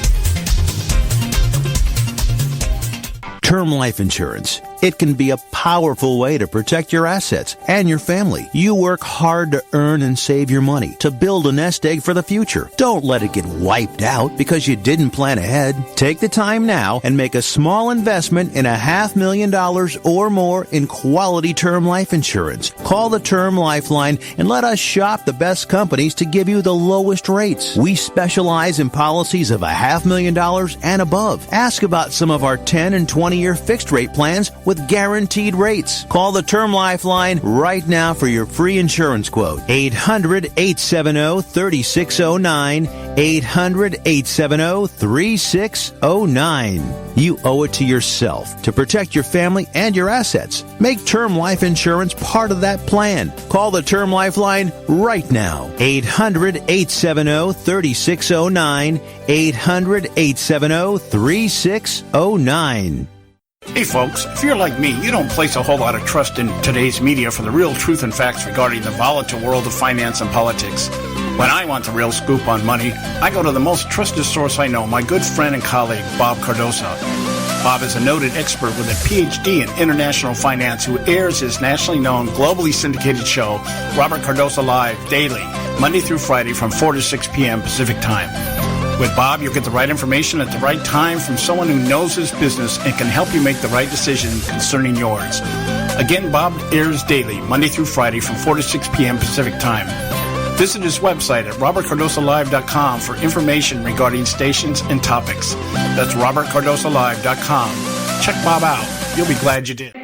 Term life insurance. It can be a powerful way to protect your assets and your family. You work hard to earn and save your money to build a nest egg for the future. Don't let it get wiped out because you didn't plan ahead. Take the time now and make a small investment in $500,000 or more in quality term life insurance. Call the Term Lifeline and let us shop the best companies to give you the lowest rates. We specialize in policies of $500,000 and above. Ask about some of our 10 and 20-year fixed rate plans with guaranteed rates. Call the Term Lifeline right now for your free insurance quote. 800-870-3609. 800-870-3609. You owe it to yourself to protect your family and your assets. Make term life insurance part of that plan. Call the Term Lifeline right now. 800-870-3609. 800-870-3609. Hey folks, if you're like me, you don't place a whole lot of trust in today's media for the real truth and facts regarding the volatile world of finance and politics. When I want the real scoop on money, I go to the most trusted source I know, my good friend and colleague, Bob Cardoso. Bob is a noted expert with a PhD in international finance who airs his nationally known, globally syndicated show, Robert Cardoso Live, daily, Monday through Friday from 4 to 6 p.m. Pacific Time. With Bob, you'll get the right information at the right time from someone who knows his business and can help you make the right decision concerning yours. Again, Bob airs daily, Monday through Friday from 4 to 6 p.m. Pacific Time. Visit his website at robertcardosolive.com for information regarding stations and topics. That's robertcardosolive.com. Check Bob out. You'll be glad you did.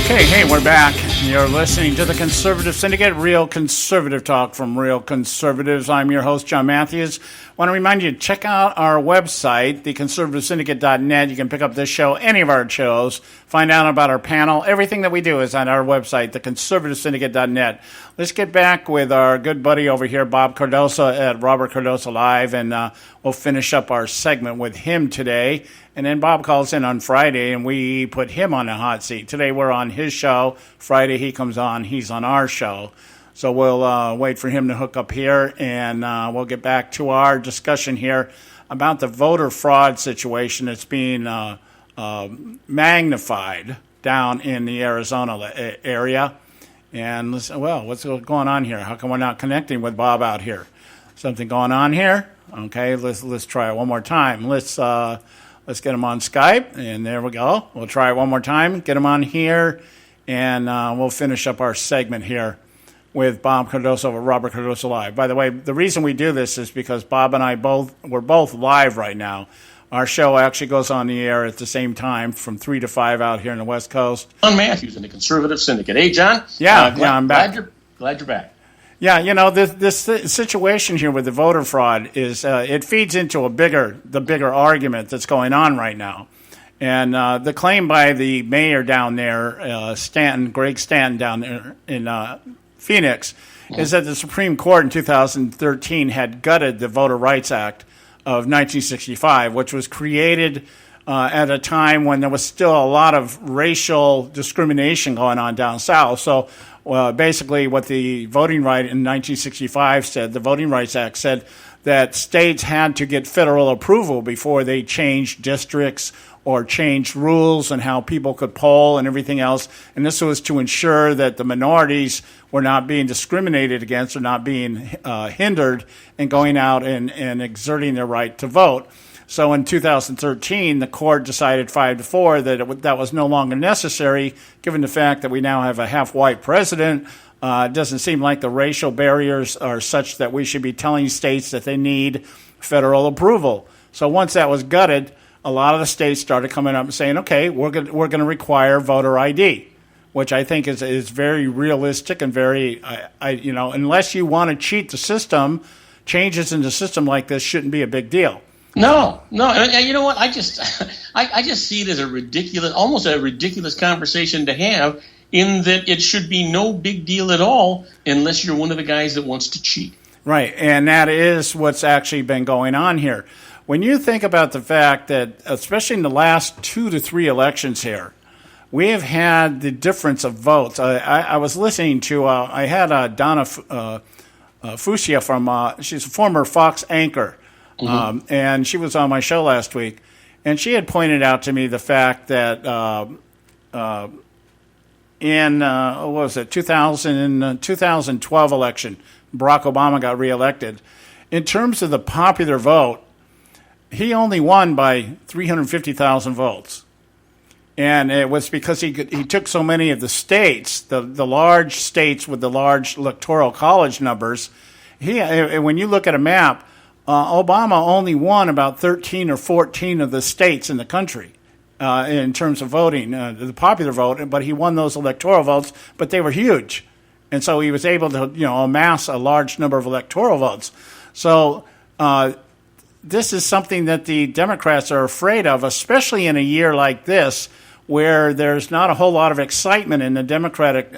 Okay, hey, we're back. You're listening to the Conservative Syndicate, real conservative talk from real conservatives. I'm your host, John Matthews. I want to remind you to check out our website, theconservativesyndicate.net. You can pick up this show, any of our shows, find out about our panel. Everything that we do is on our website, theconservativesyndicate.net. Let's get back with our good buddy over here, Bob Cardoso at Robert Cardoso Live, and we'll finish up our segment with him today. And then Bob calls in on Friday, and we put him on the hot seat. Today we're on his show. Friday he comes on. He's on our show. So we'll wait for him to hook up here, and we'll get back to our discussion here about the voter fraud situation that's being magnified down in the Arizona area. And listen, well, what's going on here? How come we're not connecting with Bob out here? Something going on here? Okay, let's try it one more time. Let's get him on Skype, and there we go. We'll try it one more time. Get him on here, and we'll finish up our segment here with Bob Cardoso of Robert Cardoso Live. By the way, the reason we do this is because Bob and I we're both live right now. Our show actually goes on the air at the same time from 3 to 5 out here in the West Coast. John Matthews in the Conservative Syndicate. Hey, John. I'm back. Glad you're back. Yeah, you know, this situation here with the voter fraud is it feeds into the bigger argument that's going on right now. And the claim by the mayor down there, Greg Stanton down there in Phoenix, is that the Supreme Court in 2013 had gutted the Voter Rights Act of 1965, which was created at a time when there was still a lot of racial discrimination going on down south. So basically what the Voting Right in 1965 said, the Voting Rights Act said that states had to get federal approval before they changed districts or changed rules and how people could poll and everything else. And this was to ensure that the minorities were not being discriminated against or not being hindered in going out and exerting their right to vote. So in 2013, the court decided 5-4 that that was no longer necessary, given the fact that we now have a half-white president. It doesn't seem like the racial barriers are such that we should be telling states that they need federal approval. So once that was gutted, a lot of the states started coming up and saying, okay, we're going to require voter ID, which I think is very realistic and very, unless you want to cheat the system, changes in the system like this shouldn't be a big deal. No. You know what? I just see it as almost a ridiculous conversation to have, in that it should be no big deal at all unless you're one of the guys that wants to cheat. Right, and that is what's actually been going on here. When you think about the fact that, especially in the last 2 to 3 elections here, we have had the difference of votes. I was listening to, I had Donna Fusia from, she's a former Fox anchor, and she was on my show last week, and she had pointed out to me the fact that in 2012 election, Barack Obama got reelected. In terms of the popular vote, he only won by 350,000 votes. And it was because he took so many of the states, the large states with the large electoral college numbers. When you look at a map, Obama only won about 13 or 14 of the states in the country in terms of voting, the popular vote, but he won those electoral votes, but they were huge. And so he was able to, amass a large number of electoral votes. So this is something that the Democrats are afraid of, especially in a year like this, where there's not a whole lot of excitement in the Democratic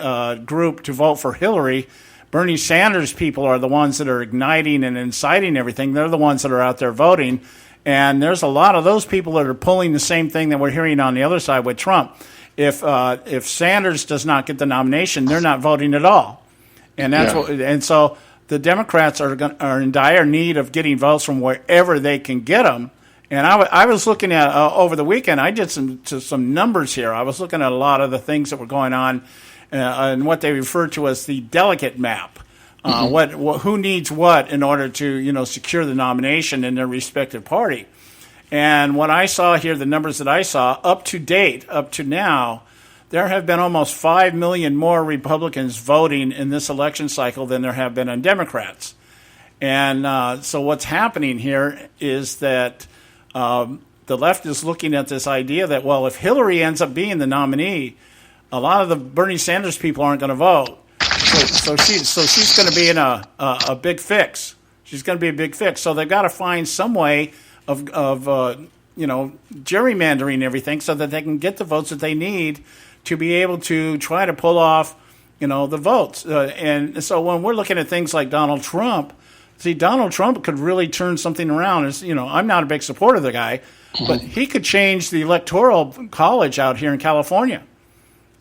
group to vote for Hillary. Bernie Sanders people are the ones that are igniting and inciting everything. They're the ones that are out there voting. And there's a lot of those people that are pulling the same thing that we're hearing on the other side with Trump. If Sanders does not get the nomination, they're not voting at all. And so the Democrats are in dire need of getting votes from wherever they can get them. And I was looking at over the weekend. I did some numbers here. I was looking at a lot of the things that were going on and what they refer to as the delegate map. Who needs what in order to secure the nomination in their respective party. And what I saw here, the numbers that I saw up to now, there have been almost 5 million more Republicans voting in this election cycle than there have been on Democrats. And so what's happening here is that the left is looking at this idea that, well, if Hillary ends up being the nominee, a lot of the Bernie Sanders people aren't going to vote. So she's going to be in a big fix. She's going to be a big fix. So they've got to find some way of gerrymandering everything so that they can get the votes that they need to be able to try to pull off, the votes. And so when we're looking at things like Donald Trump, Donald Trump could really turn something around. I'm not a big supporter of the guy, but he could change the electoral college out here in California.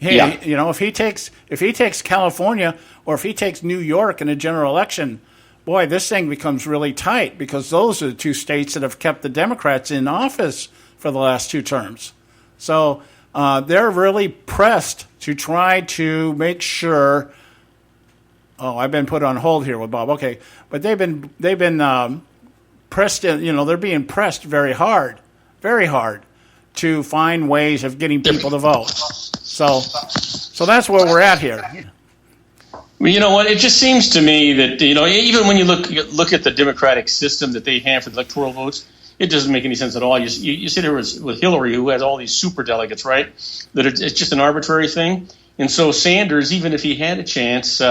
If he takes California or if he takes New York in a general election, boy, this thing becomes really tight because those are the two states that have kept the Democrats in office for the last 2 terms. So they're really pressed to try to make sure. Oh, I've been put on hold here with Bob. Okay, but they've been pressed in. They're being pressed very hard to find ways of getting people to vote. So that's where we're at here. Well, you know what? It just seems to me that even when you look at the democratic system that they have for the electoral votes, it doesn't make any sense at all. You see there was with Hillary, who has all these super delegates, right? That it's just an arbitrary thing. And so Sanders, even if he had a chance,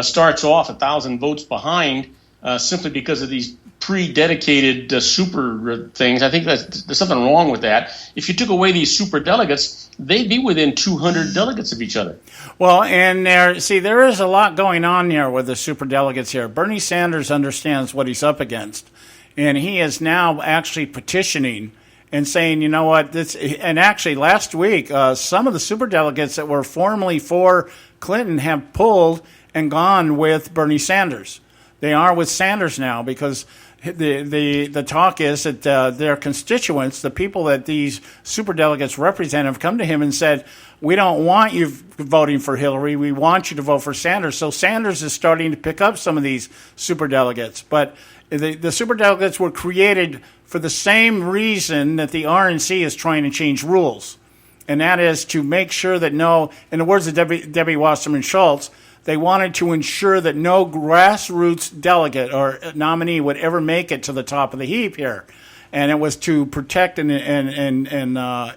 starts off 1,000 votes behind simply because of these pre-dedicated super things. I think there's something wrong with that. If you took away these super delegates, they'd be within 200 delegates of each other. Well, and there is a lot going on here with the super delegates here. Bernie Sanders understands what he's up against, and he is now actually petitioning and saying, you know what, and actually last week, some of the super delegates that were formerly for Clinton have pulled and gone with Bernie Sanders. They are with Sanders now because the talk is that their constituents, the people that these superdelegates represent, have come to him and said, we don't want you voting for Hillary. We want you to vote for Sanders. So Sanders is starting to pick up some of these superdelegates. But the superdelegates were created for the same reason that the RNC is trying to change rules. And that is to make sure that in the words of Debbie Wasserman Schultz, they wanted to ensure that no grassroots delegate or nominee would ever make it to the top of the heap here. And it was to protect and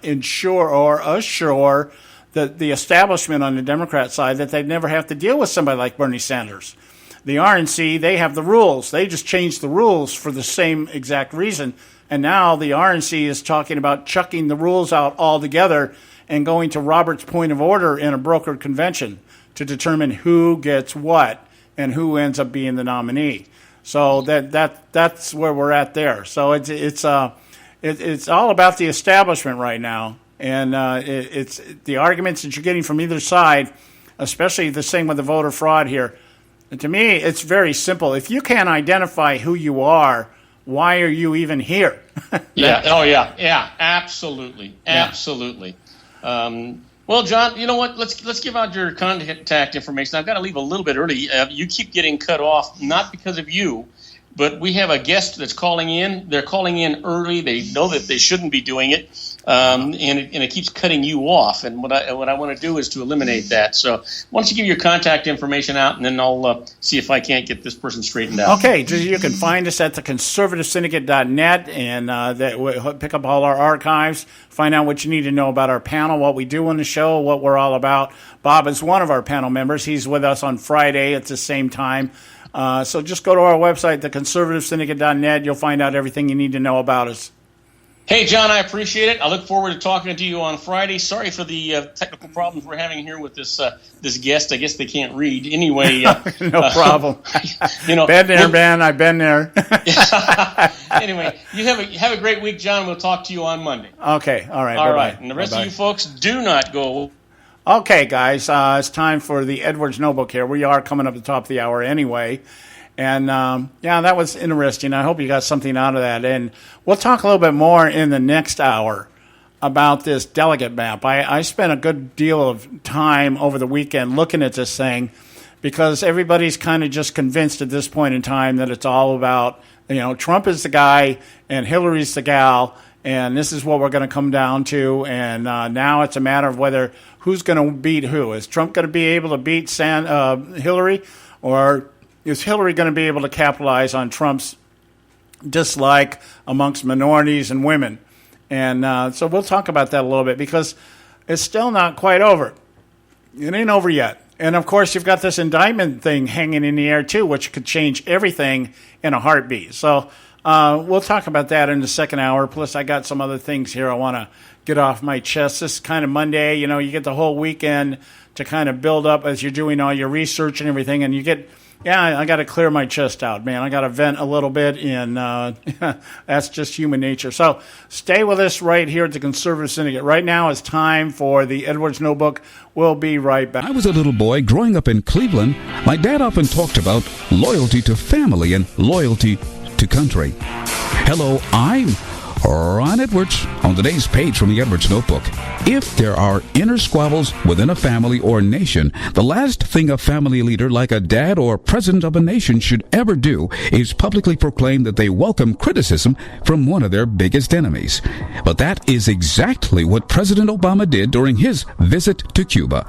ensure or assure that the establishment on the Democrat side that they'd never have to deal with somebody like Bernie Sanders. The RNC, they have the rules. They just changed the rules for the same exact reason. And now the RNC is talking about chucking the rules out altogether and going to Robert's point of order in a brokered convention to determine who gets what and who ends up being the nominee. So that's where we're at there. So it's all about the establishment right now, and it's the arguments that you're getting from either side, especially the same with the voter fraud here. And to me, it's very simple. If you can't identify who you are, why are you even here? Yeah. Oh, yeah. Absolutely. Absolutely. Well, John, you know what? Let's give out your contact information. I've got to leave a little bit early. You keep getting cut off, not because of you, but we have a guest that's calling in. They're calling in early. They know that they shouldn't be doing it, and it keeps cutting you off. And what I want to do is to eliminate that. So why don't you give your contact information out, and then I'll see if I can't get this person straightened out. Okay, you can find us at the conservativesyndicate.net and pick up all our archives, find out what you need to know about our panel, what we do on the show, what we're all about. Bob is one of our panel members. He's with us on Friday at the same time. So just go to our website, theconservativesyndicate.net. You'll find out everything you need to know about us. Hey, John, I appreciate it. I look forward to talking to you on Friday. Sorry for the technical problems we're having here with this guest. I guess they can't read. Anyway. No problem. Been there, Ben. I've been there. Anyway, you have a great week, John. We'll talk to you on Monday. Okay. All right. All bye-bye. right. And the rest of you folks, do not go. Okay, guys, it's time for the Edwards Notebook here. We are coming up at the top of the hour anyway. And, that was interesting. I hope you got something out of that. And we'll talk a little bit more in the next hour about this delegate map. I spent a good deal of time over the weekend looking at this thing because everybody's kind of just convinced at this point in time that it's all about, Trump is the guy and Hillary's the gal. And this is what we're going to come down to. And now it's a matter of who's going to beat who. Is Trump going to be able to beat Hillary? Or is Hillary going to be able to capitalize on Trump's dislike amongst minorities and women? And so we'll talk about that a little bit because it's still not quite over. It ain't over yet. And, of course, you've got this indictment thing hanging in the air, too, which could change everything in a heartbeat. So we'll talk about that in the second hour. Plus, I got some other things here I want to get off my chest. This is kind of Monday. You get the whole weekend to kind of build up as you're doing all your research and everything. And you get, I got to clear my chest out, man. I got to vent a little bit. And that's just human nature. So stay with us right here at the Conservative Syndicate. Right now it's time for the Edwards Notebook. We'll be right back. I was a little boy growing up in Cleveland. My dad often talked about loyalty to family and loyalty to country. Hello, I'm Ron Edwards on today's page from the Edwards Notebook. If there are inner squabbles within a family or nation, the last thing a family leader like a dad or president of a nation should ever do is publicly proclaim that they welcome criticism from one of their biggest enemies. But that is exactly what President Obama did during his visit to Cuba.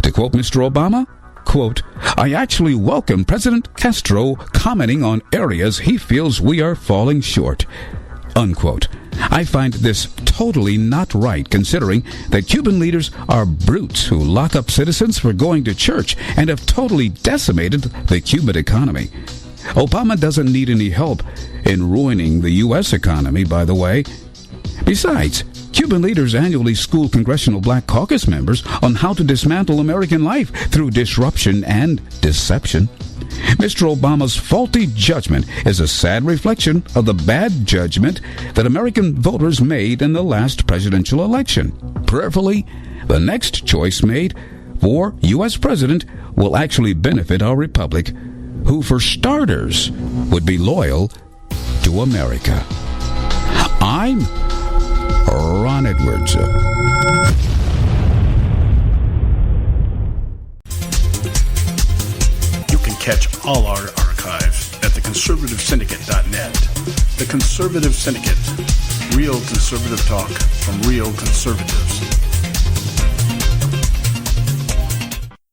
To quote Mr. Obama, quote, I actually welcome President Castro commenting on areas he feels we are falling short, unquote. I find this totally not right, considering that Cuban leaders are brutes who lock up citizens for going to church and have totally decimated the Cuban economy. Obama doesn't need any help in ruining the U.S. economy, by the way. Besides, Cuban leaders annually school Congressional Black Caucus members on how to dismantle American life through disruption and deception. Mr. Obama's faulty judgment is a sad reflection of the bad judgment that American voters made in the last presidential election. Prayerfully, the next choice made for U.S. president will actually benefit our republic, who, for starters, would be loyal to America. I'm Ron Edwards. You can catch all our archives at theconservativesyndicate.net. The Conservative Syndicate. Real conservative talk from real conservatives.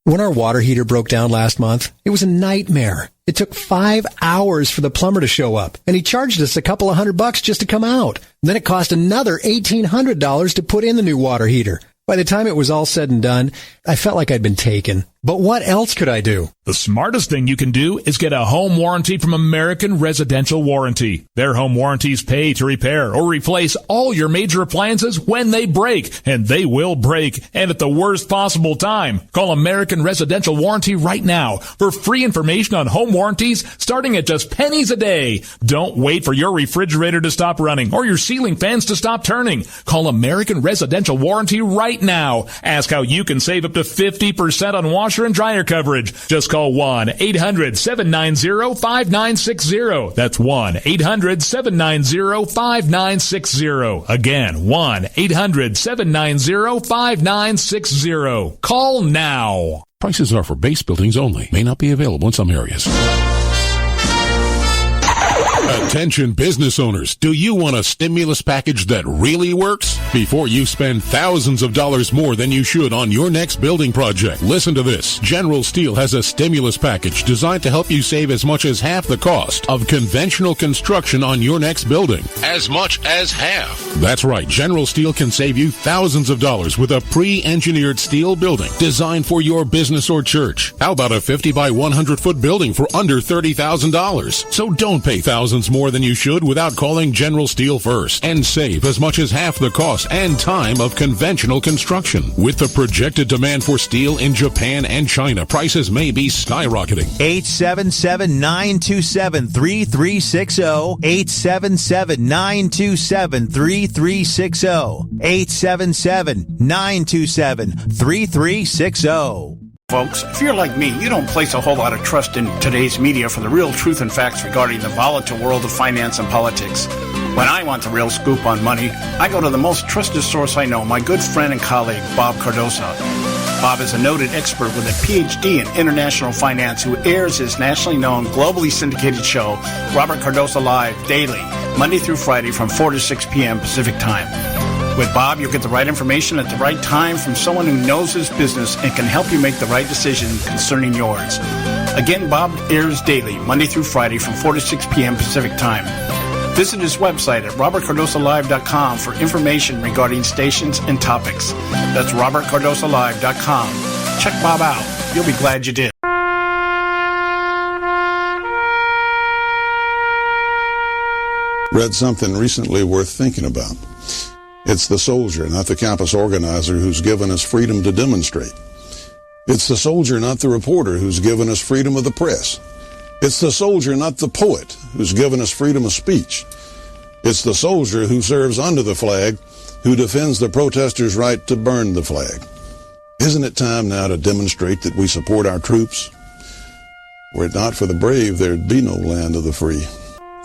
When our water heater broke down last month, it was a nightmare. It took 5 hours for the plumber to show up, and he charged us a couple of $100 just to come out. Then it cost another $1,800 to put in the new water heater. By the time it was all said and done, I felt like I'd been taken. But what else could I do? The smartest thing you can do is get a home warranty from American Residential Warranty. Their home warranties pay to repair or replace all your major appliances when they break, and they will break, and at the worst possible time. Call American Residential Warranty right now for free information on home warranties starting at just pennies a day. Don't wait for your refrigerator to stop running or your ceiling fans to stop turning. Call American Residential Warranty right now. Ask how you can save up to 50% on washer and dryer coverage. Just call 1-800-790-5960. That's 1-800-790-5960. Again, 1-800-790-5960. Call now. Prices are for base buildings only. May not be available in some areas. Attention business owners, do you want a stimulus package that really works? Before you spend thousands of dollars more than you should on your next building project, listen to this. General Steel has a stimulus package designed to help you save as much as half the cost of conventional construction on your next building. As much as half. That's right, General Steel can save you thousands of dollars with a pre-engineered steel building designed for your business or church. How about a 50 by 100 foot building for under $30,000? So don't pay thousands more than you should without calling General Steel first and save as much as half the cost and time of conventional construction. With the projected demand for steel in Japan and China, prices may be skyrocketing. 877-927-3360. 877-927-3360. 877-927-3360. Folks, if you're like me, you don't place a whole lot of trust in today's media for the real truth and facts regarding the volatile world of finance and politics. When I want the real scoop on money, I go to the most trusted source I know, my good friend and colleague, Bob Cardosa. Bob is a noted expert with a PhD in international finance who airs his nationally known, globally syndicated show, Robert Cardosa Live, daily, Monday through Friday from 4 to 6 p.m. Pacific Time. With Bob, you'll get the right information at the right time from someone who knows his business and can help you make the right decision concerning yours. Again, Bob airs daily, Monday through Friday from 4 to 6 p.m. Pacific Time. Visit his website at robertcardosalive.com for information regarding stations and topics. That's robertcardosalive.com. Check Bob out. You'll be glad you did. Read something recently worth thinking about. It's the soldier, not the campus organizer, who's given us freedom to demonstrate. It's the soldier, not the reporter, who's given us freedom of the press. It's the soldier, not the poet, who's given us freedom of speech. It's the soldier who serves under the flag, who defends the protesters' right to burn the flag. Isn't it time now to demonstrate that we support our troops? Were it not for the brave, there'd be no land of the free.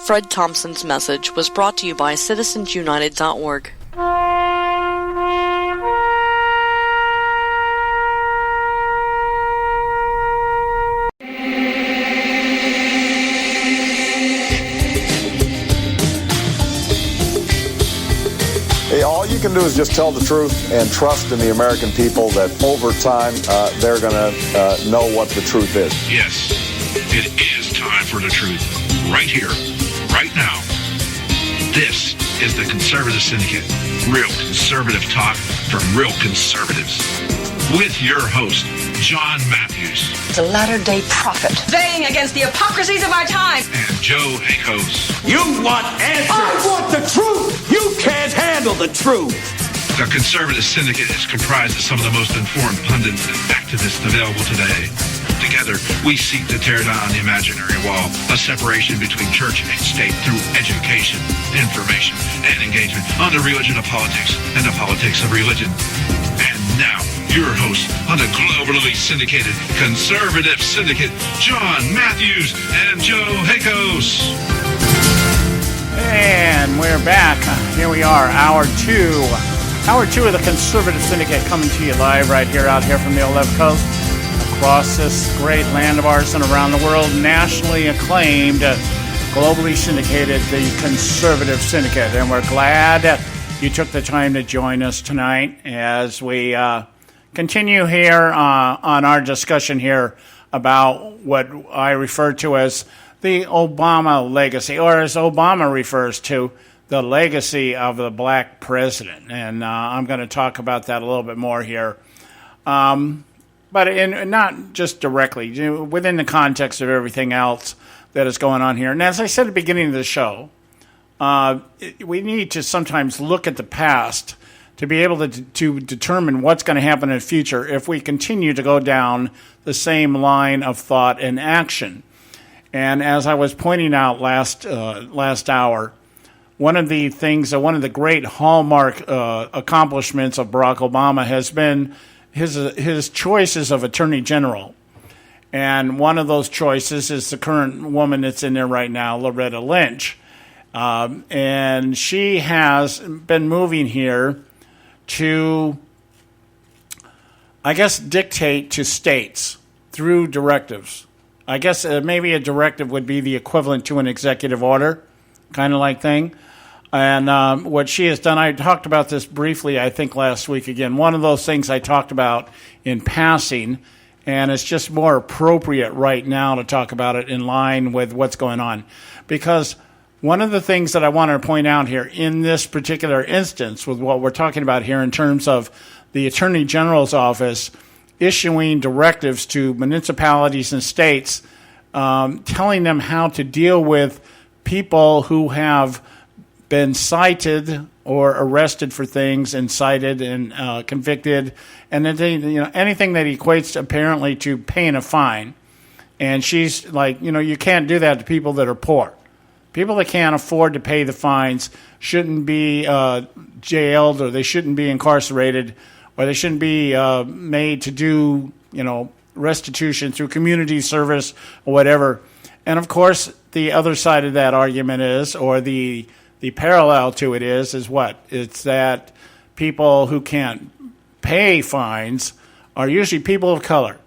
Fred Thompson's message was brought to you by citizensunited.org. Hey, all you can do is just tell the truth and trust in the American people that over time they're going to know what the truth is. Yes, it is time for the truth. Right here, right now. This is the Conservative Syndicate. Real conservative talk from real conservatives. With your host, John Matthews. The latter-day prophet. Vying against the hypocrisies of our time. And Joe Hakos. You want answers. I want the truth. You can't handle the truth. The Conservative Syndicate is comprised of some of the most informed pundits and activists available today. Together, we seek to tear down the imaginary wall, a separation between church and state through education, information, and engagement on the religion of politics and the politics of religion. And now, your host on the globally syndicated Conservative Syndicate, John Matthews and Joe Hakos. And we're back. Here we are, hour two. Hour two of the Conservative Syndicate coming to you live right here out here from the old left coast. Across this great land of ours and around the world, nationally acclaimed, globally syndicated, the Conservative Syndicate. And we're glad you took the time to join us tonight as we continue here on our discussion here about what I refer to as the Obama legacy, or as Obama refers to, the legacy of the black president. And I'm going to talk about that a little bit more here. But not just directly, within the context of everything else that is going on here. And as I said at the beginning of the show, we need to sometimes look at the past to be able to determine what's going to happen in the future if we continue to go down the same line of thought and action. And as I was pointing out last hour, one of the great hallmark accomplishments of Barack Obama has been his choices of Attorney General. And one of those choices is the current woman that's in there right now, Loretta Lynch. And she has been moving here to, I guess, dictate to states through directives. I guess maybe a directive would be the equivalent to an executive order kind of like thing. And what she has done, I talked about this briefly, I think, last week again. One of those things I talked about in passing, and it's just more appropriate right now to talk about it in line with what's going on. Because one of the things that I want to point out here in this particular instance with what we're talking about here in terms of the Attorney General's office issuing directives to municipalities and states, telling them how to deal with people who have been cited or arrested for things, and cited and convicted, and anything that equates apparently to paying a fine. And she's like, you can't do that to people that are poor. People that can't afford to pay the fines shouldn't be jailed, or they shouldn't be incarcerated, or they shouldn't be made to do, restitution through community service or whatever. And of course, the other side of that argument is, or the parallel to it is what? It's that people who can't pay fines are usually people of color.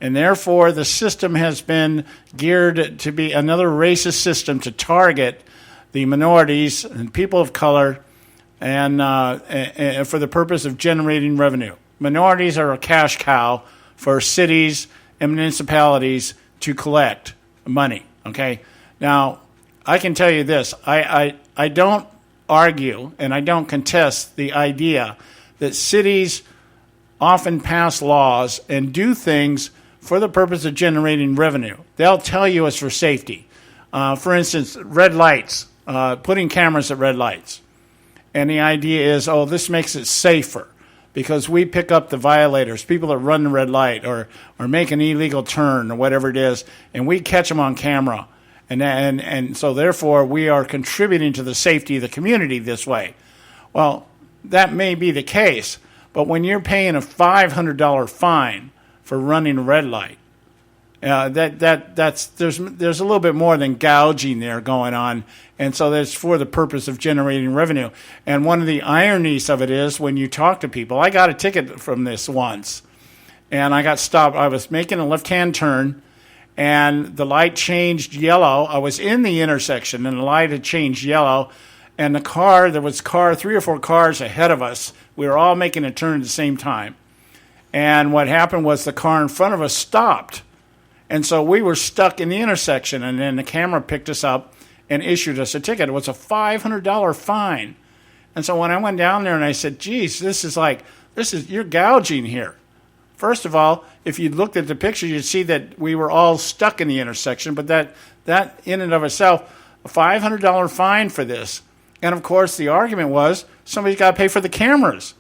And therefore, the system has been geared to be another racist system to target the minorities and people of color, and for the purpose of generating revenue. Minorities are a cash cow for cities and municipalities to collect money. Okay? Now, I can tell you this. I don't argue and I don't contest the idea that cities often pass laws and do things for the purpose of generating revenue. They'll tell you it's for safety. For instance, red lights, putting cameras at red lights. And the idea is, this makes it safer because we pick up the violators, people that run the red light or make an illegal turn or whatever it is, and we catch them on camera. And so therefore we are contributing to the safety of the community this way. Well, that may be the case, but when you're paying a $500 fine for running a red light, there's a little bit more than gouging there going on, and so that's for the purpose of generating revenue. And one of the ironies of it is when you talk to people, I got a ticket from this once, and I got stopped. I was making a left-hand turn, and the light changed yellow. I was in the intersection, and the light had changed yellow, and there was 3 or 4 cars ahead of us. We were all making a turn at the same time. And what happened was the car in front of us stopped. And so we were stuck in the intersection, and then the camera picked us up and issued us a ticket. It was a $500 fine. And so when I went down there and I said, geez, you're gouging here. First of all, if you looked at the picture, you'd see that we were all stuck in the intersection, but that in and of itself, a $500 fine for this. And of course, the argument was somebody's got to pay for the cameras.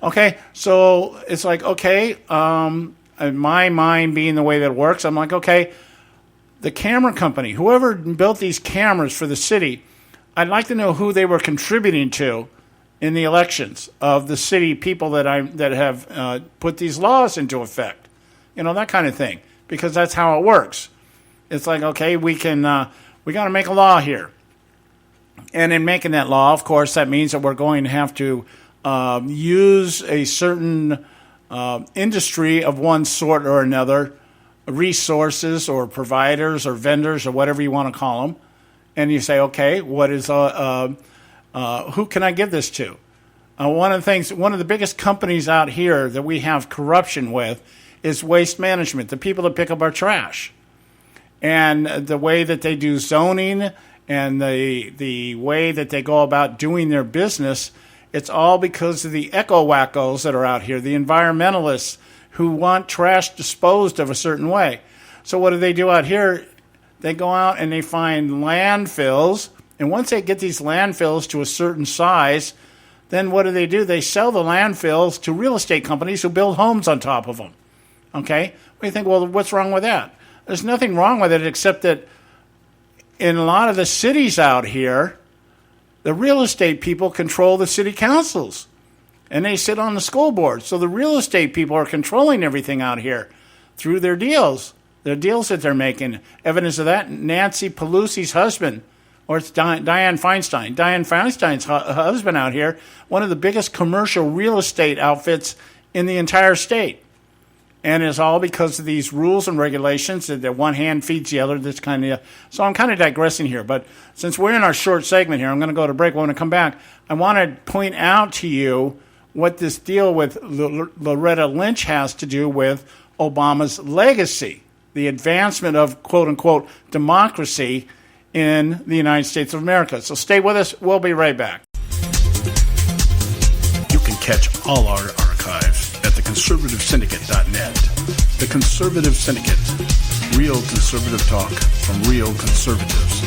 Okay, so it's like, okay, in my mind being the way that it works, I'm like, okay, the camera company, whoever built these cameras for the city, I'd like to know who they were contributing to in the elections of the city people that have put these laws into effect, that kind of thing, because that's how it works. It's like, okay, we got to make a law here, And in making that law, of course, that means that we're going to have to use a certain industry of one sort or another, resources or providers or vendors or whatever you want to call them. And you say, okay, what is who can I give this to? One of the biggest companies out here that we have corruption with is Waste Management, the people that pick up our trash. And the way that they do zoning and the way that they go about doing their business, it's all because of the eco-wackos that are out here, the environmentalists who want trash disposed of a certain way. So what do they do out here? They go out and they find landfills, and once they get these landfills to a certain size, then what do? They sell the landfills to real estate companies who build homes on top of them. Okay? We think, well, what's wrong with that? There's nothing wrong with it except that in a lot of the cities out here, the real estate people control the city councils, and they sit on the school board. So the real estate people are controlling everything out here through their deals that they're making. Evidence of that, Nancy Pelosi's husband, or it's Dianne Feinstein. Dianne Feinstein's husband out here, one of the biggest commercial real estate outfits in the entire state. And it's all because of these rules and regulations that one hand feeds the other. So I'm kind of digressing here. But since we're in our short segment here, I'm going to go to break. When I come back, I want to point out to you what this deal with Loretta Lynch has to do with Obama's legacy, the advancement of, quote-unquote, democracy in the United States of America. So stay with us. We'll be right back. You can catch all our archives at theconservativesyndicate.net. The Conservative Syndicate. Real conservative talk from real conservatives.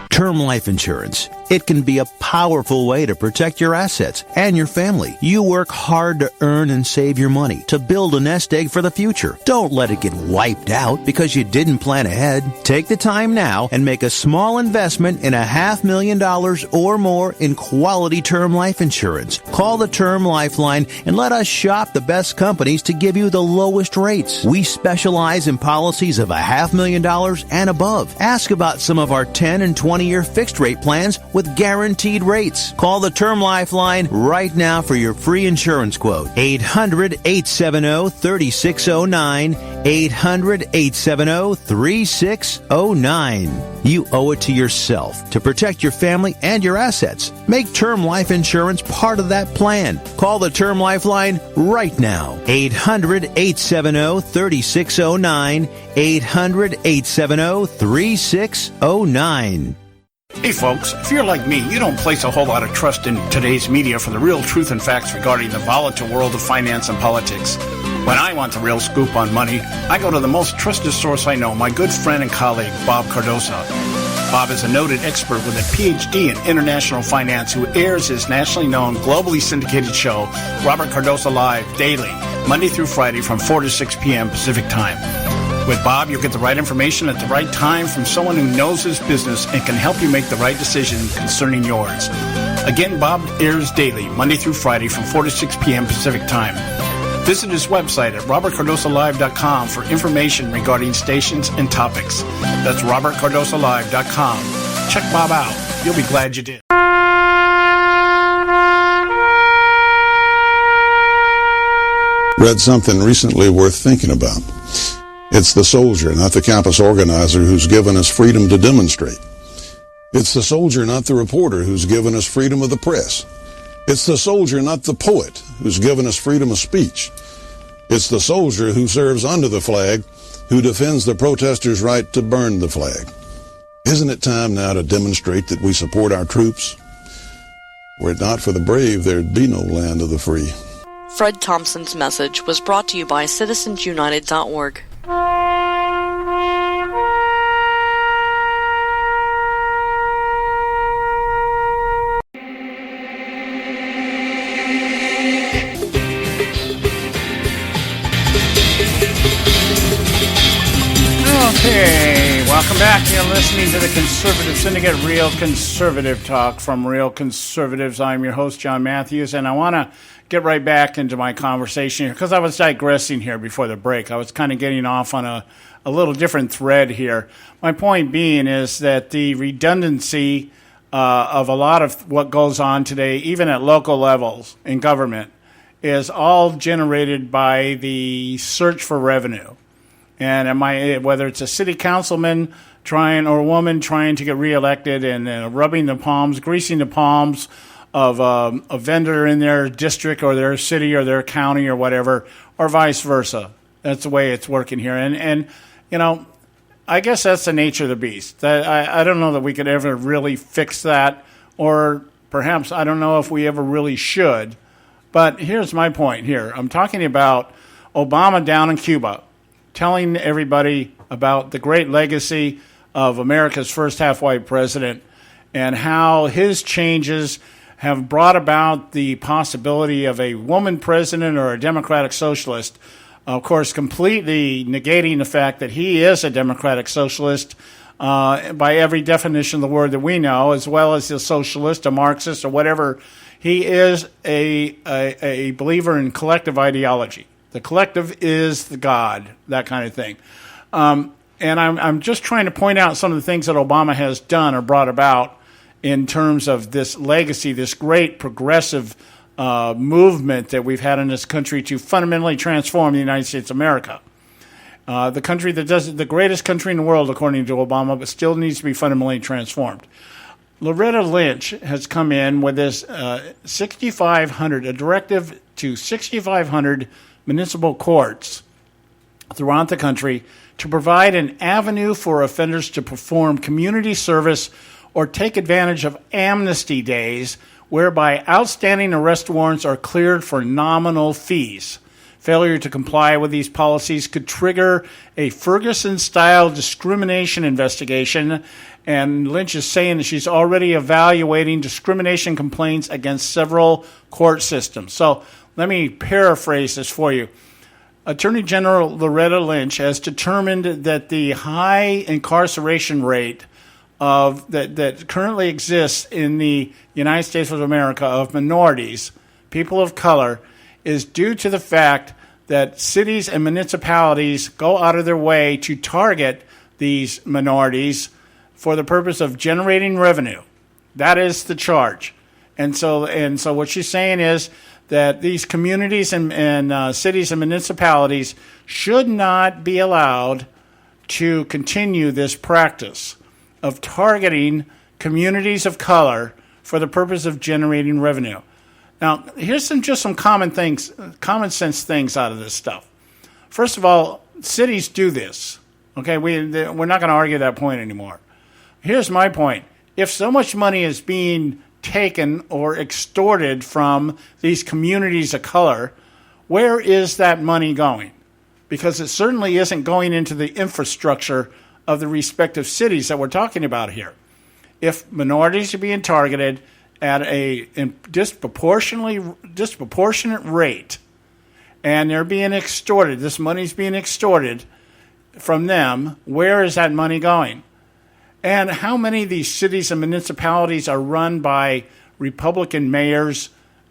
Term life insurance. It can be a powerful way to protect your assets and your family. You work hard to earn and save your money to build a nest egg for the future. Don't let it get wiped out because you didn't plan ahead. Take the time now and make a small investment in $500,000 or more in quality term life insurance. Call the Term Lifeline and let us shop the best companies to give you the lowest rates. We specialize in policies of $500,000 and above. Ask about some of our 10 and 20-year fixed rate plans with guaranteed rates. Call the Term Lifeline right now for your free insurance quote. 800-870-3609. 800-870-3609. You owe it to yourself to protect your family and your assets. Make term life insurance part of that plan. Call the Term Lifeline right now. 800-870-3609. 800-870-3609. Hey folks, if you're like me, you don't place a whole lot of trust in today's media for the real truth and facts regarding the volatile world of finance and politics. When I want the real scoop on money, I go to the most trusted source I know, my good friend and colleague, Bob Cardoso. Bob is a noted expert with a PhD in international finance who airs his nationally known, globally syndicated show, Robert Cardoso Live, daily, Monday through Friday from 4 to 6 p.m. Pacific Time. With Bob, you'll get the right information at the right time from someone who knows his business and can help you make the right decision concerning yours. Again, Bob airs daily, Monday through Friday from 4 to 6 p.m. Pacific Time. Visit his website at robertcardosolive.com for information regarding stations and topics. That's robertcardosolive.com. Check Bob out. You'll be glad you did. Read something recently worth thinking about. It's the soldier, not the campus organizer, who's given us freedom to demonstrate. It's the soldier, not the reporter, who's given us freedom of the press. It's the soldier, not the poet, who's given us freedom of speech. It's the soldier who serves under the flag, who defends the protesters' right to burn the flag. Isn't it time now to demonstrate that we support our troops? Were it not for the brave, there'd be no land of the free. Fred Thompson's message was brought to you by citizensunited.org. Okay, Welcome back. You're listening to the Conservative Syndicate, Real Conservative Talk from Real Conservatives. I'm your host, John Matthews, and I want to get right back into my conversation here because I was digressing here before the break. I was kind of getting off on a little different thread here. My point being is that the redundancy of a lot of what goes on today, even at local levels in government, is all generated by the search for revenue. And whether it's a city councilman or a woman trying to get reelected and rubbing the palms, greasing the palms of a vendor in their district or their city or their county or whatever, or vice versa. That's the way it's working here. And you know, I guess that's the nature of the beast. I don't know that we could ever really fix that, or perhaps I don't know if we ever really should. But here's my point here. I'm talking about Obama down in Cuba, telling everybody about the great legacy of America's first half-white president and how his changes have brought about the possibility of a woman president or a Democratic socialist, of course, completely negating the fact that he is a Democratic socialist by every definition of the word that we know, as well as a socialist, a Marxist, or whatever. He is a believer in collective ideology. The collective is the God, that kind of thing. And I'm just trying to point out some of the things that Obama has done or brought about in terms of this legacy, this great progressive movement that we've had in this country to fundamentally transform the United States of America. The country that does the greatest country in the world, according to Obama, but still needs to be fundamentally transformed. Loretta Lynch has come in with this 6,500, a directive to 6,500 municipal courts throughout the country to provide an avenue for offenders to perform community service or take advantage of amnesty days whereby outstanding arrest warrants are cleared for nominal fees. Failure to comply with these policies could trigger a Ferguson-style discrimination investigation, and Lynch is saying that she's already evaluating discrimination complaints against several court systems. So let me paraphrase this for you. Attorney General Loretta Lynch has determined that the high incarceration rate that currently exists in the United States of America of minorities, people of color, is due to the fact that cities and municipalities go out of their way to target these minorities for the purpose of generating revenue. That is the charge. And so what she's saying is that these communities and cities and municipalities should not be allowed to continue this practice of targeting communities of color for the purpose of generating revenue. Now, here's some common sense things out of this stuff. First of all, cities do this. Okay, we're not going to argue that point anymore. Here's my point. If so much money is being taken or extorted from these communities of color, where is that money going? Because it certainly isn't going into the infrastructure of the respective cities that we're talking about here. If minorities are being targeted at a disproportionate rate, and they're being extorted, this money's being extorted from them, where is that money going? And how many of these cities and municipalities are run by Republican mayors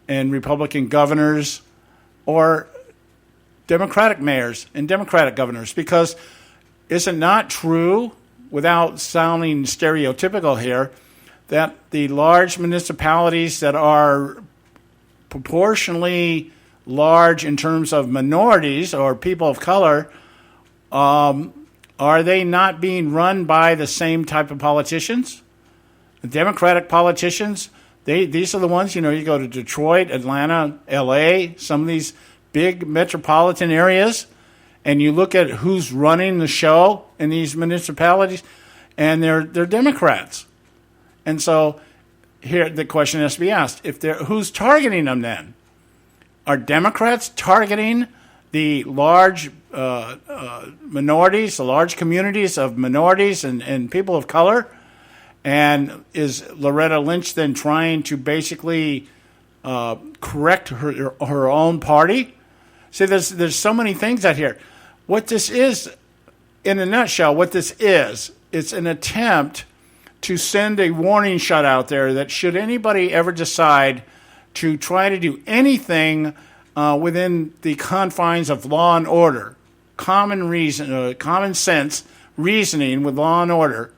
and Republican governors, or Democratic mayors and Democratic governors? Because is it not true, without sounding stereotypical here, that the large municipalities that are proportionally large in terms of minorities or people of color, are they not being run by the same type of politicians? The Democratic politicians, these are the ones, you go to Detroit, Atlanta, L.A., some of these big metropolitan areas, and you look at who's running the show in these municipalities, and they're Democrats. And so here the question has to be asked, who's targeting them then? Are Democrats targeting the large minorities, the large communities of minorities and people of color? And is Loretta Lynch then trying to basically correct her own party? See, there's so many things out here. What this is, in a nutshell, what this is it's an attempt to send a warning shot out there that should anybody ever decide to try to do anything within the confines of law and order, common sense reasoning with law and order,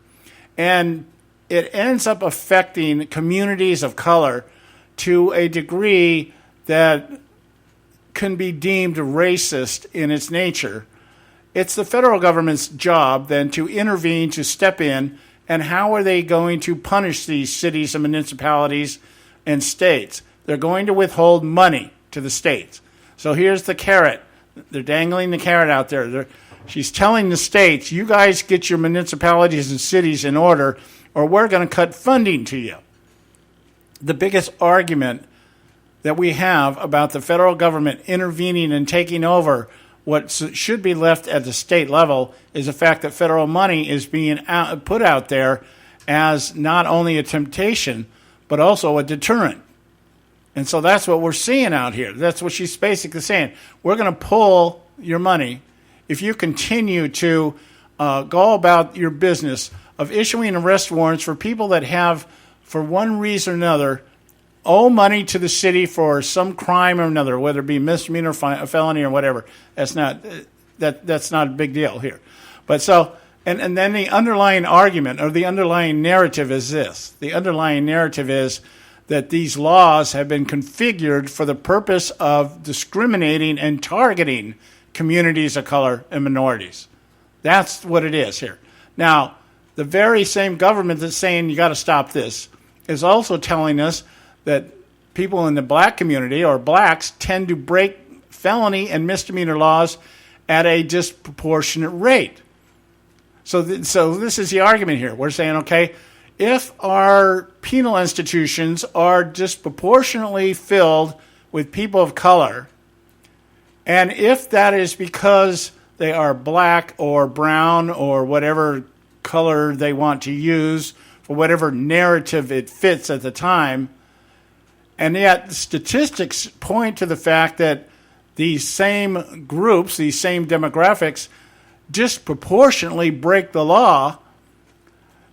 and it ends up affecting communities of color to a degree that can be deemed racist in its nature. It's the federal government's job then to intervene, to step in, and how are they going to punish these cities and municipalities and states? They're going to withhold money to the states. So here's the carrot. They're dangling the carrot out there. She's telling the states, you guys get your municipalities and cities in order, or we're going to cut funding to you. The biggest argument that we have about the federal government intervening and taking over what should be left at the state level is the fact that federal money is being put out there as not only a temptation, but also a deterrent. And so that's what we're seeing out here. That's what she's basically saying. We're going to pull your money if you continue to go about your business of issuing arrest warrants for people that have, for one reason or another, owe money to the city for some crime or another, whether it be misdemeanor, felony, or whatever. That's not a big deal here. But so, and then the underlying argument or the underlying narrative is this. The underlying narrative is that these laws have been configured for the purpose of discriminating and targeting communities of color and minorities. That's what it is here. Now, the very same government that's saying you got to stop this is also telling us that people in the black community or blacks tend to break felony and misdemeanor laws at a disproportionate rate. So this is the argument here. We're saying, okay, if our penal institutions are disproportionately filled with people of color, and if that is because they are black or brown or whatever color they want to use for whatever narrative it fits at the time, and yet statistics point to the fact that these same groups, these same demographics, disproportionately break the law,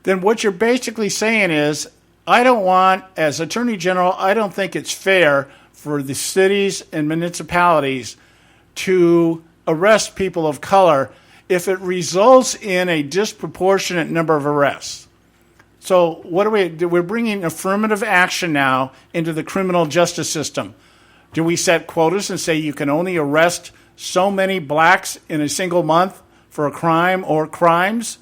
then what you're basically saying is, I don't want, as Attorney General, I don't think it's fair for the cities and municipalities to arrest people of color if it results in a disproportionate number of arrests. So what do we're bringing affirmative action now into the criminal justice system. Do we set quotas and say you can only arrest so many blacks in a single month for a crime or crimes?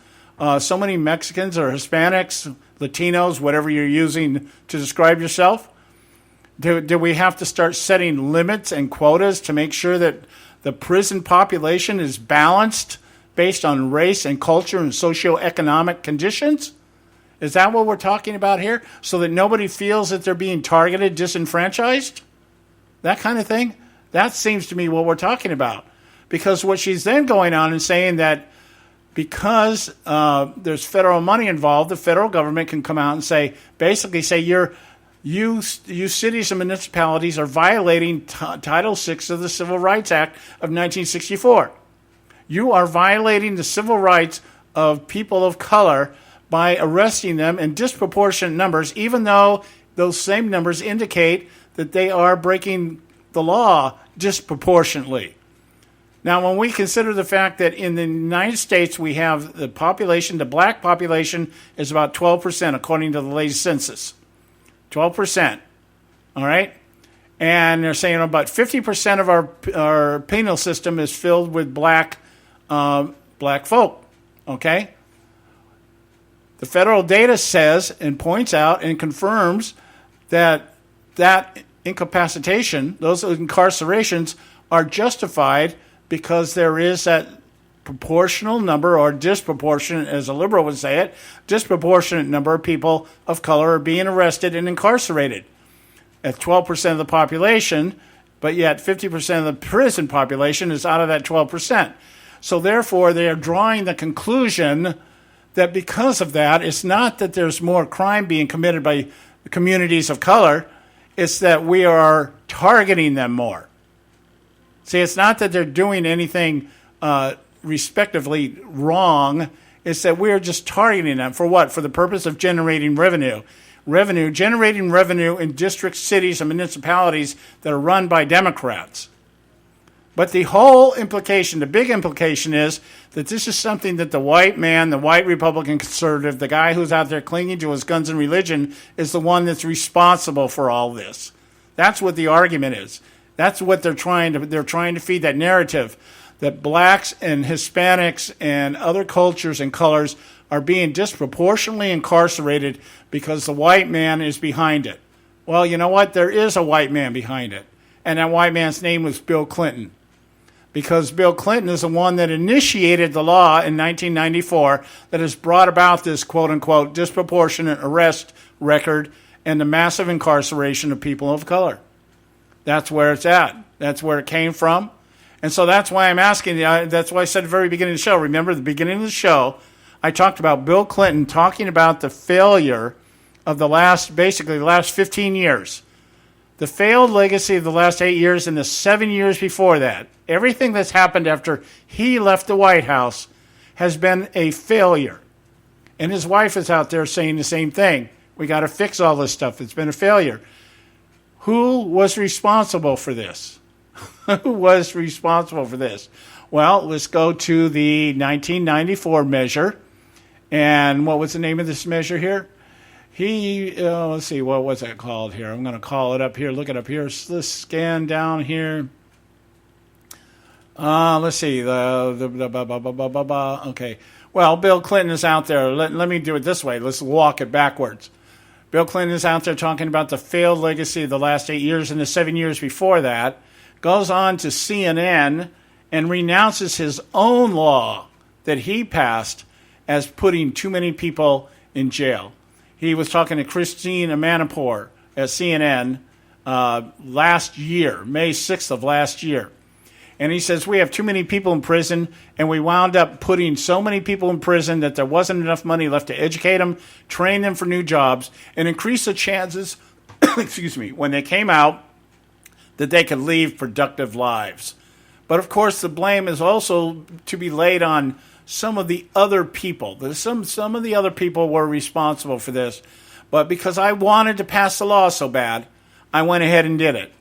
So many Mexicans or Hispanics, Latinos, whatever you're using to describe yourself? Do we have to start setting limits and quotas to make sure that the prison population is balanced based on race and culture and socioeconomic conditions? Is that what we're talking about here? So that nobody feels that they're being targeted, disenfranchised? That kind of thing? That seems to me what we're talking about. Because what she's then going on and saying that because there's federal money involved, the federal government can come out and say, basically say, you cities and municipalities are violating Title VI of the Civil Rights Act of 1964. You are violating the civil rights of people of color by arresting them in disproportionate numbers, even though those same numbers indicate that they are breaking the law disproportionately. Now, when we consider the fact that in the United States we have the population, the black population is about 12%, according to the latest census. 12%. All right? And they're saying about 50% of our penal system is filled with black folk. Okay? The federal data says and points out and confirms that incapacitation, those incarcerations, are justified because there is that proportional number, or disproportionate, as a liberal would say it, disproportionate number of people of color are being arrested and incarcerated. At 12% of the population, but yet 50% of the prison population is out of that 12%. So therefore, they are drawing the conclusion that because of that, it's not that there's more crime being committed by communities of color, it's that we are targeting them more. See, it's not that they're doing anything respectively wrong, is that we're just targeting them for what? For the purpose of generating revenue. Generating revenue in districts, cities, and municipalities that are run by Democrats. But the whole implication, the big implication is that this is something that the white man, the white Republican conservative, the guy who's out there clinging to his guns and religion is the one that's responsible for all this. That's what the argument is. That's what they're trying to feed, that narrative that blacks and Hispanics and other cultures and colors are being disproportionately incarcerated because the white man is behind it. Well, you know what? There is a white man behind it. And that white man's name was Bill Clinton. Because Bill Clinton is the one that initiated the law in 1994 that has brought about this quote-unquote disproportionate arrest record and the massive incarceration of people of color. That's where it's at. That's where it came from. And so that's why I'm asking you. That's why I said at the very beginning of the show. Remember, at the beginning of the show, I talked about Bill Clinton talking about the failure of the last 15 years. The failed legacy of the last 8 years and the 7 years before that. Everything that's happened after he left the White House has been a failure. And his wife is out there saying the same thing. We got to fix all this stuff. It's been a failure. Who was responsible for this? Who was responsible for this? Well, let's go to the 1994 measure. And what was the name of this measure here? Let's see, what was that called here? I'm going to call it up here. Look it up here. Let's scan down here. Let's see. Okay. Well, Bill Clinton is out there. Let me do it this way. Let's walk it backwards. Bill Clinton is out there talking about the failed legacy of the last 8 years and the 7 years before that. Goes on to CNN and renounces his own law that he passed as putting too many people in jail. He was talking to Christine Amanpour at CNN last year, May 6th of last year. And he says, we have too many people in prison, and we wound up putting so many people in prison that there wasn't enough money left to educate them, train them for new jobs, and increase the chances, when they came out, that they could lead productive lives. But, of course, the blame is also to be laid on some of the other people. Some of the other people were responsible for this. But because I wanted to pass the law so bad, I went ahead and did it.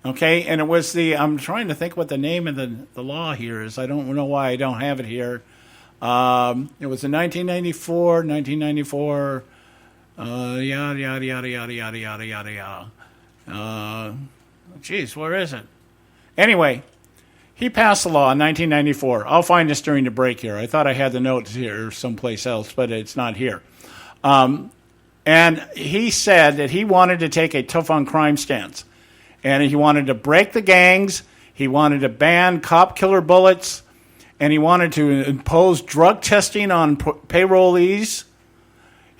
Okay, and it was I'm trying to think what the name of the law here is. I don't know why I don't have it here. It was in 1994, yada, yada, yada, yada, yada, yada, yada, yada. Geez, where is it? Anyway, he passed the law in 1994. I'll find this during the break here. I thought I had the notes here someplace else, but it's not here. And he said that he wanted to take a tough-on-crime stance. And he wanted to break the gangs, he wanted to ban cop killer bullets, and he wanted to impose drug testing on payrollees.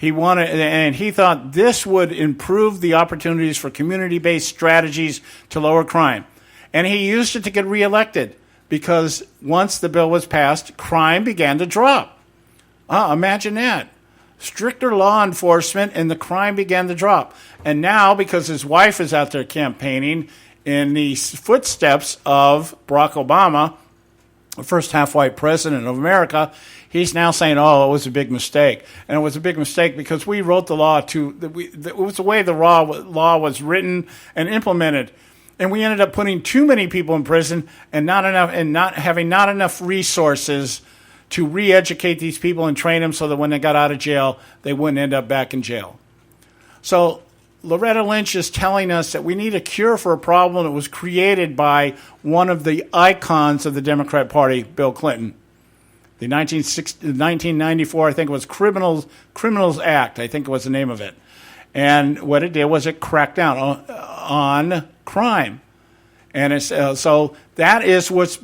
And he thought this would improve the opportunities for community-based strategies to lower crime. And he used it to get reelected because once the bill was passed, crime began to drop. Imagine that. Stricter law enforcement, and the crime began to drop. And now, because his wife is out there campaigning in the footsteps of Barack Obama, the first half-white president of America, he's now saying, it was a big mistake. And it was a big mistake because we wrote the law it was the way the law was written and implemented. And we ended up putting too many people in prison and not having enough resources to re-educate these people and train them so that when they got out of jail, they wouldn't end up back in jail. So Loretta Lynch is telling us that we need a cure for a problem that was created by one of the icons of the Democrat Party, Bill Clinton. The 1994, I think it was Criminals Act, I think was the name of it. And what it did was it cracked down on crime. And it's, so that is what's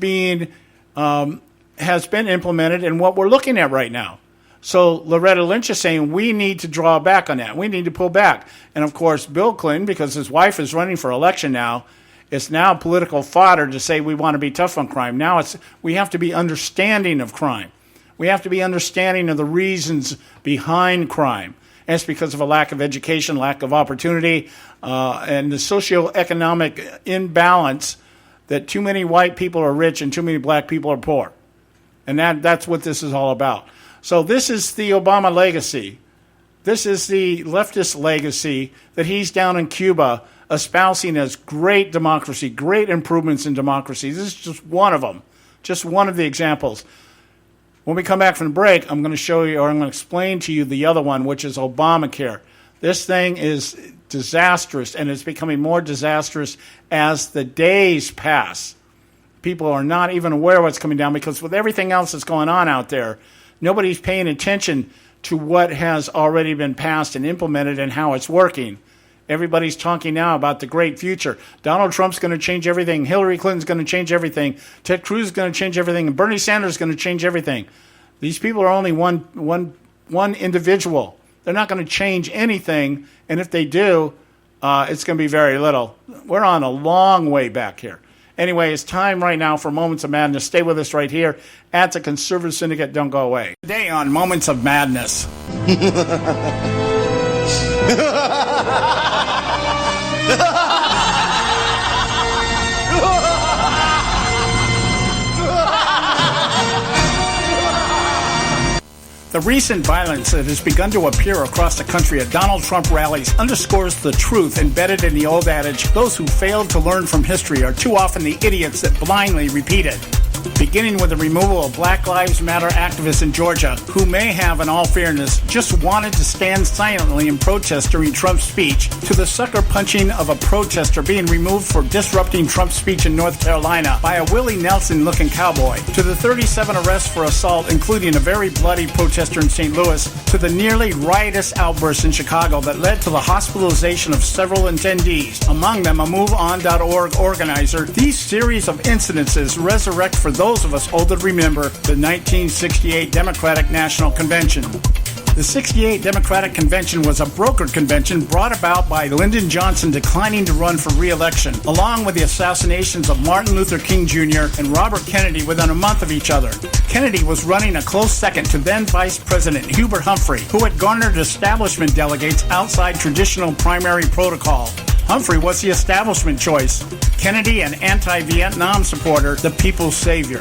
has been implemented and what we're looking at right now. So Loretta Lynch is saying we need to draw back on that. We need to pull back. And, of course, Bill Clinton, because his wife is running for election now, it's now political fodder to say we want to be tough on crime. Now we have to be understanding of crime. We have to be understanding of the reasons behind crime. And it's because of a lack of education, lack of opportunity, and the socioeconomic imbalance that too many white people are rich and too many black people are poor. And that's what this is all about. So this is the Obama legacy. This is the leftist legacy that he's down in Cuba espousing as great democracy, great improvements in democracy. This is just one of them, just one of the examples. When we come back from the break, I'm going to show you, or I'm going to explain to you the other one, which is Obamacare. This thing is disastrous, and it's becoming more disastrous as the days pass. People are not even aware of what's coming down because with everything else that's going on out there, nobody's paying attention to what has already been passed and implemented and how it's working. Everybody's talking now about the great future. Donald Trump's going to change everything. Hillary Clinton's going to change everything. Ted Cruz is going to change everything. And Bernie Sanders is going to change everything. These people are only one individual. They're not going to change anything. And if they do, it's going to be very little. We're on a long way back here. Anyway, it's time right now for Moments of Madness. Stay with us right here at the Conservative Syndicate. Don't go away. Today on Moments of Madness. The recent violence that has begun to appear across the country at Donald Trump rallies underscores the truth embedded in the old adage, those who failed to learn from history are too often the idiots that blindly repeat it. Beginning with the removal of Black Lives Matter activists in Georgia, who may have, in all fairness, just wanted to stand silently in protest during Trump's speech, to the sucker punching of a protester being removed for disrupting Trump's speech in North Carolina by a Willie Nelson-looking cowboy, to the 37 arrests for assault, including a very bloody protester in St. Louis, to the nearly riotous outburst in Chicago that led to the hospitalization of several attendees, among them a MoveOn.org organizer. These series of incidences resurrect for those of us older to remember the 1968 Democratic National Convention. The 68 Democratic Convention was a brokered convention brought about by Lyndon Johnson declining to run for re-election, along with the assassinations of Martin Luther King Jr. and Robert Kennedy within a month of each other. Kennedy was running a close second to then Vice President Hubert Humphrey, who had garnered establishment delegates outside traditional primary protocol. Humphrey was the establishment choice. Kennedy, an anti-Vietnam supporter, the people's savior.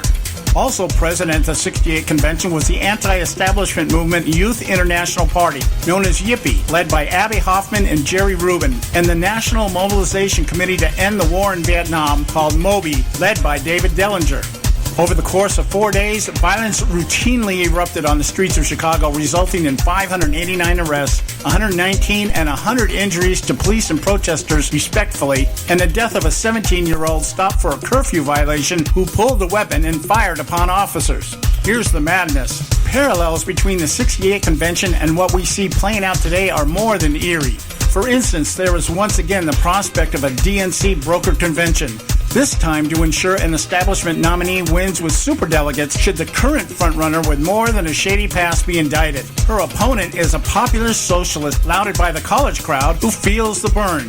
Also present at the 68 convention was the anti-establishment movement Youth International Party, known as YIPPY, led by Abby Hoffman and Jerry Rubin, and the National Mobilization Committee to End the War in Vietnam, called MOBI, led by David Dellinger. Over the course of 4 days, violence routinely erupted on the streets of Chicago, resulting in 589 arrests, 119 and 100 injuries to police and protesters, respectively, and the death of a 17-year-old stopped for a curfew violation who pulled a weapon and fired upon officers. Here's the madness. Parallels between the 68 convention and what we see playing out today are more than eerie. For instance, there is once again the prospect of a DNC brokered convention, this time to ensure an establishment nominee wins with superdelegates should the current frontrunner with more than a shady past be indicted. Her opponent is a populist socialist lauded by the college crowd who feels the burn.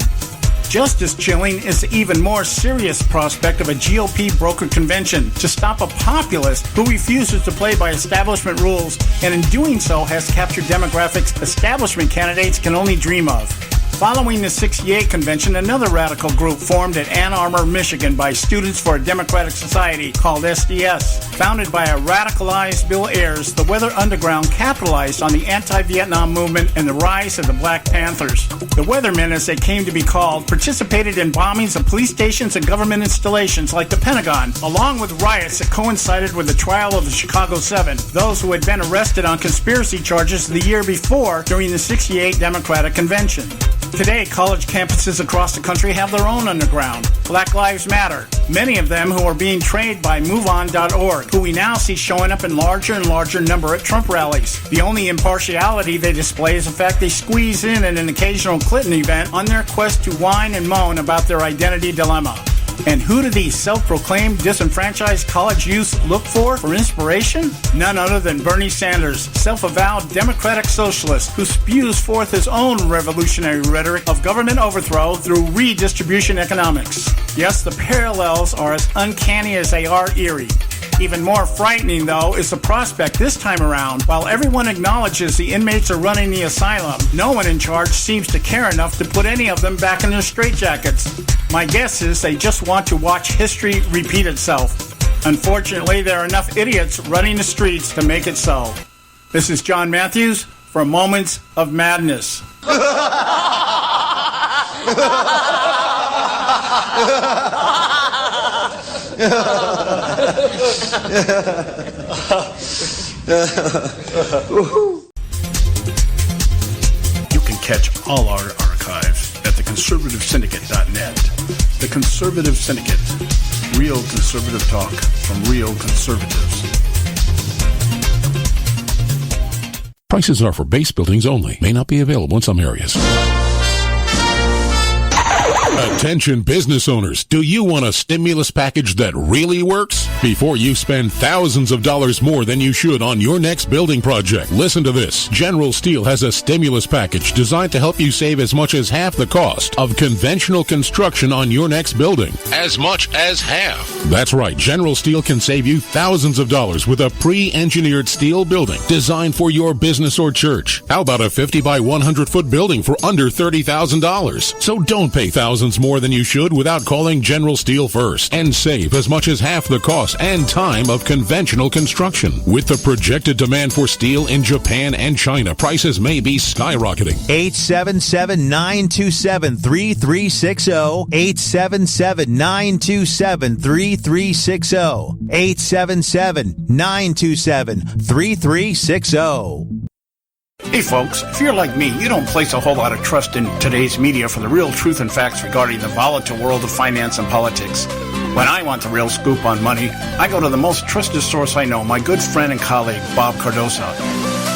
Just as chilling is the even more serious prospect of a GOP brokered convention to stop a populist who refuses to play by establishment rules and in doing so has captured demographics establishment candidates can only dream of. Following the 68 convention, another radical group formed at Ann Arbor, Michigan by Students for a Democratic Society called SDS. Founded by a radicalized Bill Ayers, the Weather Underground capitalized on the anti-Vietnam movement and the rise of the Black Panthers. The Weathermen, as they came to be called, participated in bombings of police stations and government installations like the Pentagon, along with riots that coincided with the trial of the Chicago 7, those who had been arrested on conspiracy charges the year before during the 68 Democratic Convention. Today, college campuses across the country have their own underground, Black Lives Matter, many of them who are being trained by MoveOn.org, who we now see showing up in larger and larger number at Trump rallies. The only impartiality they display is the fact they squeeze in at an occasional Clinton event on their quest to whine and moan about their identity dilemma. And who do these self-proclaimed disenfranchised college youths look for inspiration? None other than Bernie Sanders, self-avowed democratic socialist who spews forth his own revolutionary rhetoric of government overthrow through redistribution economics. Yes, the parallels are as uncanny as they are eerie. Even more frightening, though, is the prospect this time around. While everyone acknowledges the inmates are running the asylum, no one in charge seems to care enough to put any of them back in their straitjackets. My guess is they just want to watch history repeat itself. Unfortunately, there are enough idiots running the streets to make it so. This is John Matthews for Moments of Madness. You can catch all our archives at theconservativesyndicate.net. The Conservative Syndicate. Real conservative talk from real conservatives. Prices are for base buildings only. May not be available in some areas. Attention business owners, do you want a stimulus package that really works? Before you spend thousands of dollars more than you should on your next building project, listen to this. General Steel has a stimulus package designed to help you save as much as half the cost of conventional construction on your next building. As much as half. That's right, General Steel can save you thousands of dollars with a pre-engineered steel building designed for your business or church. How about a 50 by 100 foot building for under $30,000? So don't pay thousands more than you should without calling General Steel first and save as much as half the cost and time of conventional construction. With the projected demand for steel in Japan and China, prices may be skyrocketing. 877-927-3360. 877-927-3360. 877-927-3360. Hey folks, if you're like me, you don't place a whole lot of trust in today's media for the real truth and facts regarding the volatile world of finance and politics. When I want the real scoop on money, I go to the most trusted source I know, my good friend and colleague, Bob Cardoso.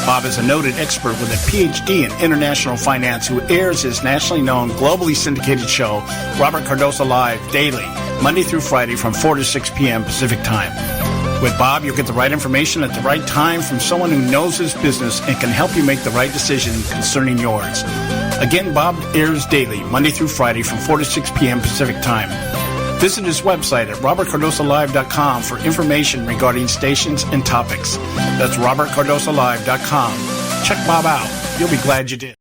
Bob is a noted expert with a PhD in international finance who airs his nationally known, globally syndicated show, Robert Cardoso Live, daily, Monday through Friday from 4 to 6 p.m. Pacific Time. With Bob, you'll get the right information at the right time from someone who knows his business and can help you make the right decision concerning yours. Again, Bob airs daily, Monday through Friday from 4 to 6 p.m. Pacific Time. Visit his website at robertcardosolive.com for information regarding stations and topics. That's robertcardosolive.com. Check Bob out. You'll be glad you did.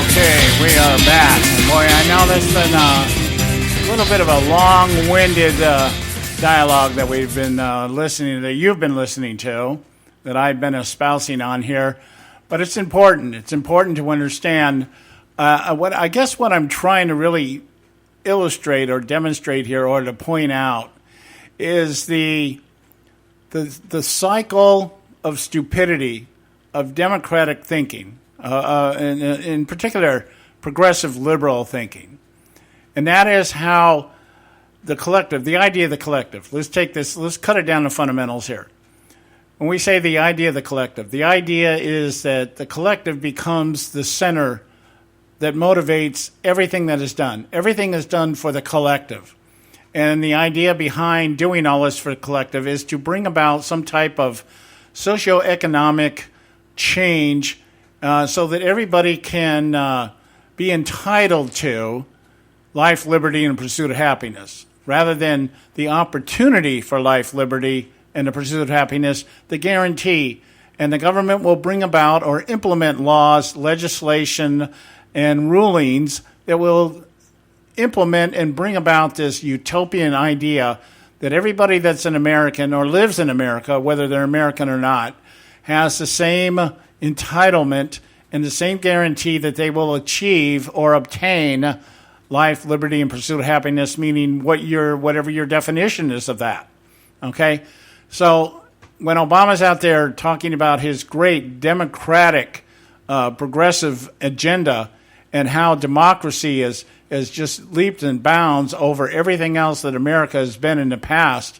Okay, we are back. And boy, I know this has been a little bit of a long-winded dialogue that we've been listening to, that you've been listening to, that I've been espousing on here. But it's important. It's important to understand what I'm trying to really illustrate or demonstrate here, or to point out, is the cycle of stupidity of democratic thinking. In particular, progressive liberal thinking. And that is how the collective, the idea of the collective, let's cut it down to fundamentals here. When we say the idea of the idea is that the collective becomes the center that motivates everything that is done. Everything is done for the collective. And the idea behind doing all this for the collective is to bring about some type of socioeconomic change so that everybody can be entitled to life, liberty, and the pursuit of happiness. Rather than the opportunity for life, liberty, and the pursuit of happiness, the guarantee. And the government will bring about or implement laws, legislation, and rulings that will implement and bring about this utopian idea that everybody that's an American or lives in America, whether they're American or not, has the same entitlement and the same guarantee that they will achieve or obtain life, liberty, and pursuit of happiness, meaning whatever your definition is of that. Okay? So when Obama's out there talking about his great democratic, progressive agenda and how democracy has just leaped and bounds over everything else that America has been in the past,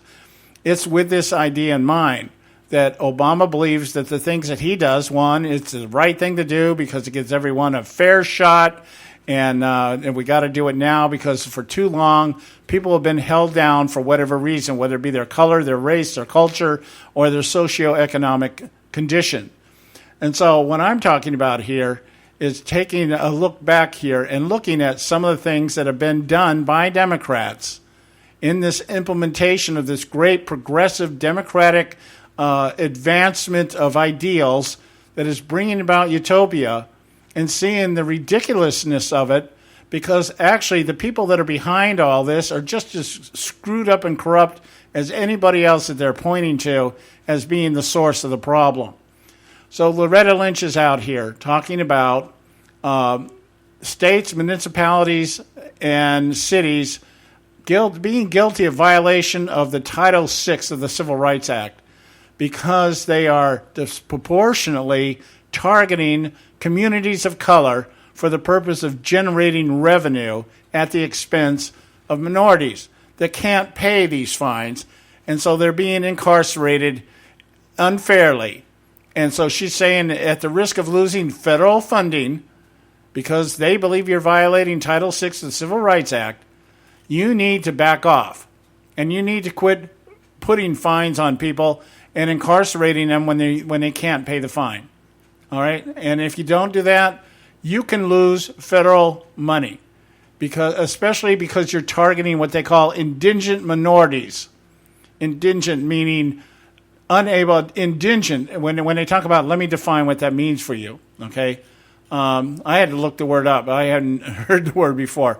it's with this idea in mind that Obama believes that the things that he does, one, it's the right thing to do because it gives everyone a fair shot, and we got to do it now because for too long people have been held down for whatever reason, whether it be their color, their race, their culture, or their socioeconomic condition. And so what I'm talking about here is taking a look back here and looking at some of the things that have been done by Democrats in this implementation of this great progressive democratic advancement of ideals that is bringing about utopia, and seeing the ridiculousness of it because actually the people that are behind all this are just as screwed up and corrupt as anybody else that they're pointing to as being the source of the problem. So Loretta Lynch is out here talking about states, municipalities, and cities being guilty of violation of the Title VI of the Civil Rights Act because they are disproportionately targeting communities of color for the purpose of generating revenue at the expense of minorities that can't pay these fines, and so they're being incarcerated unfairly. And so she's saying at the risk of losing federal funding because they believe you're violating Title VI of the Civil Rights Act, you need to back off, and you need to quit putting fines on people and incarcerating them when they can't pay the fine. All right? And if you don't do that, you can lose federal money, especially because you're targeting what they call indigent minorities. Indigent meaning indigent. When they talk about, let me define what that means for you. Okay, I had to look the word up. I hadn't heard the word before.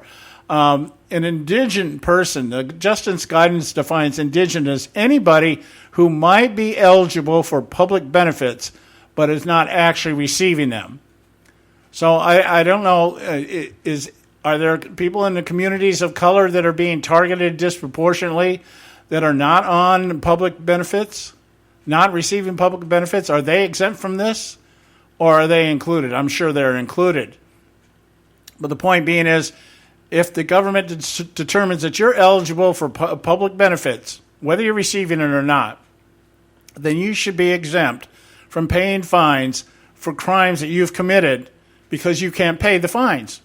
An indigent person, the Justice Guidance defines indigent as anybody who might be eligible for public benefits but is not actually receiving them. So I don't know, are there people in the communities of color that are being targeted disproportionately that are not on public benefits, not receiving public benefits? Are they exempt from this, or are they included? I'm sure they're included. But the point being is, if the government determines that you're eligible for public benefits, whether you're receiving it or not, then you should be exempt from paying fines for crimes that you've committed because you can't pay the fines.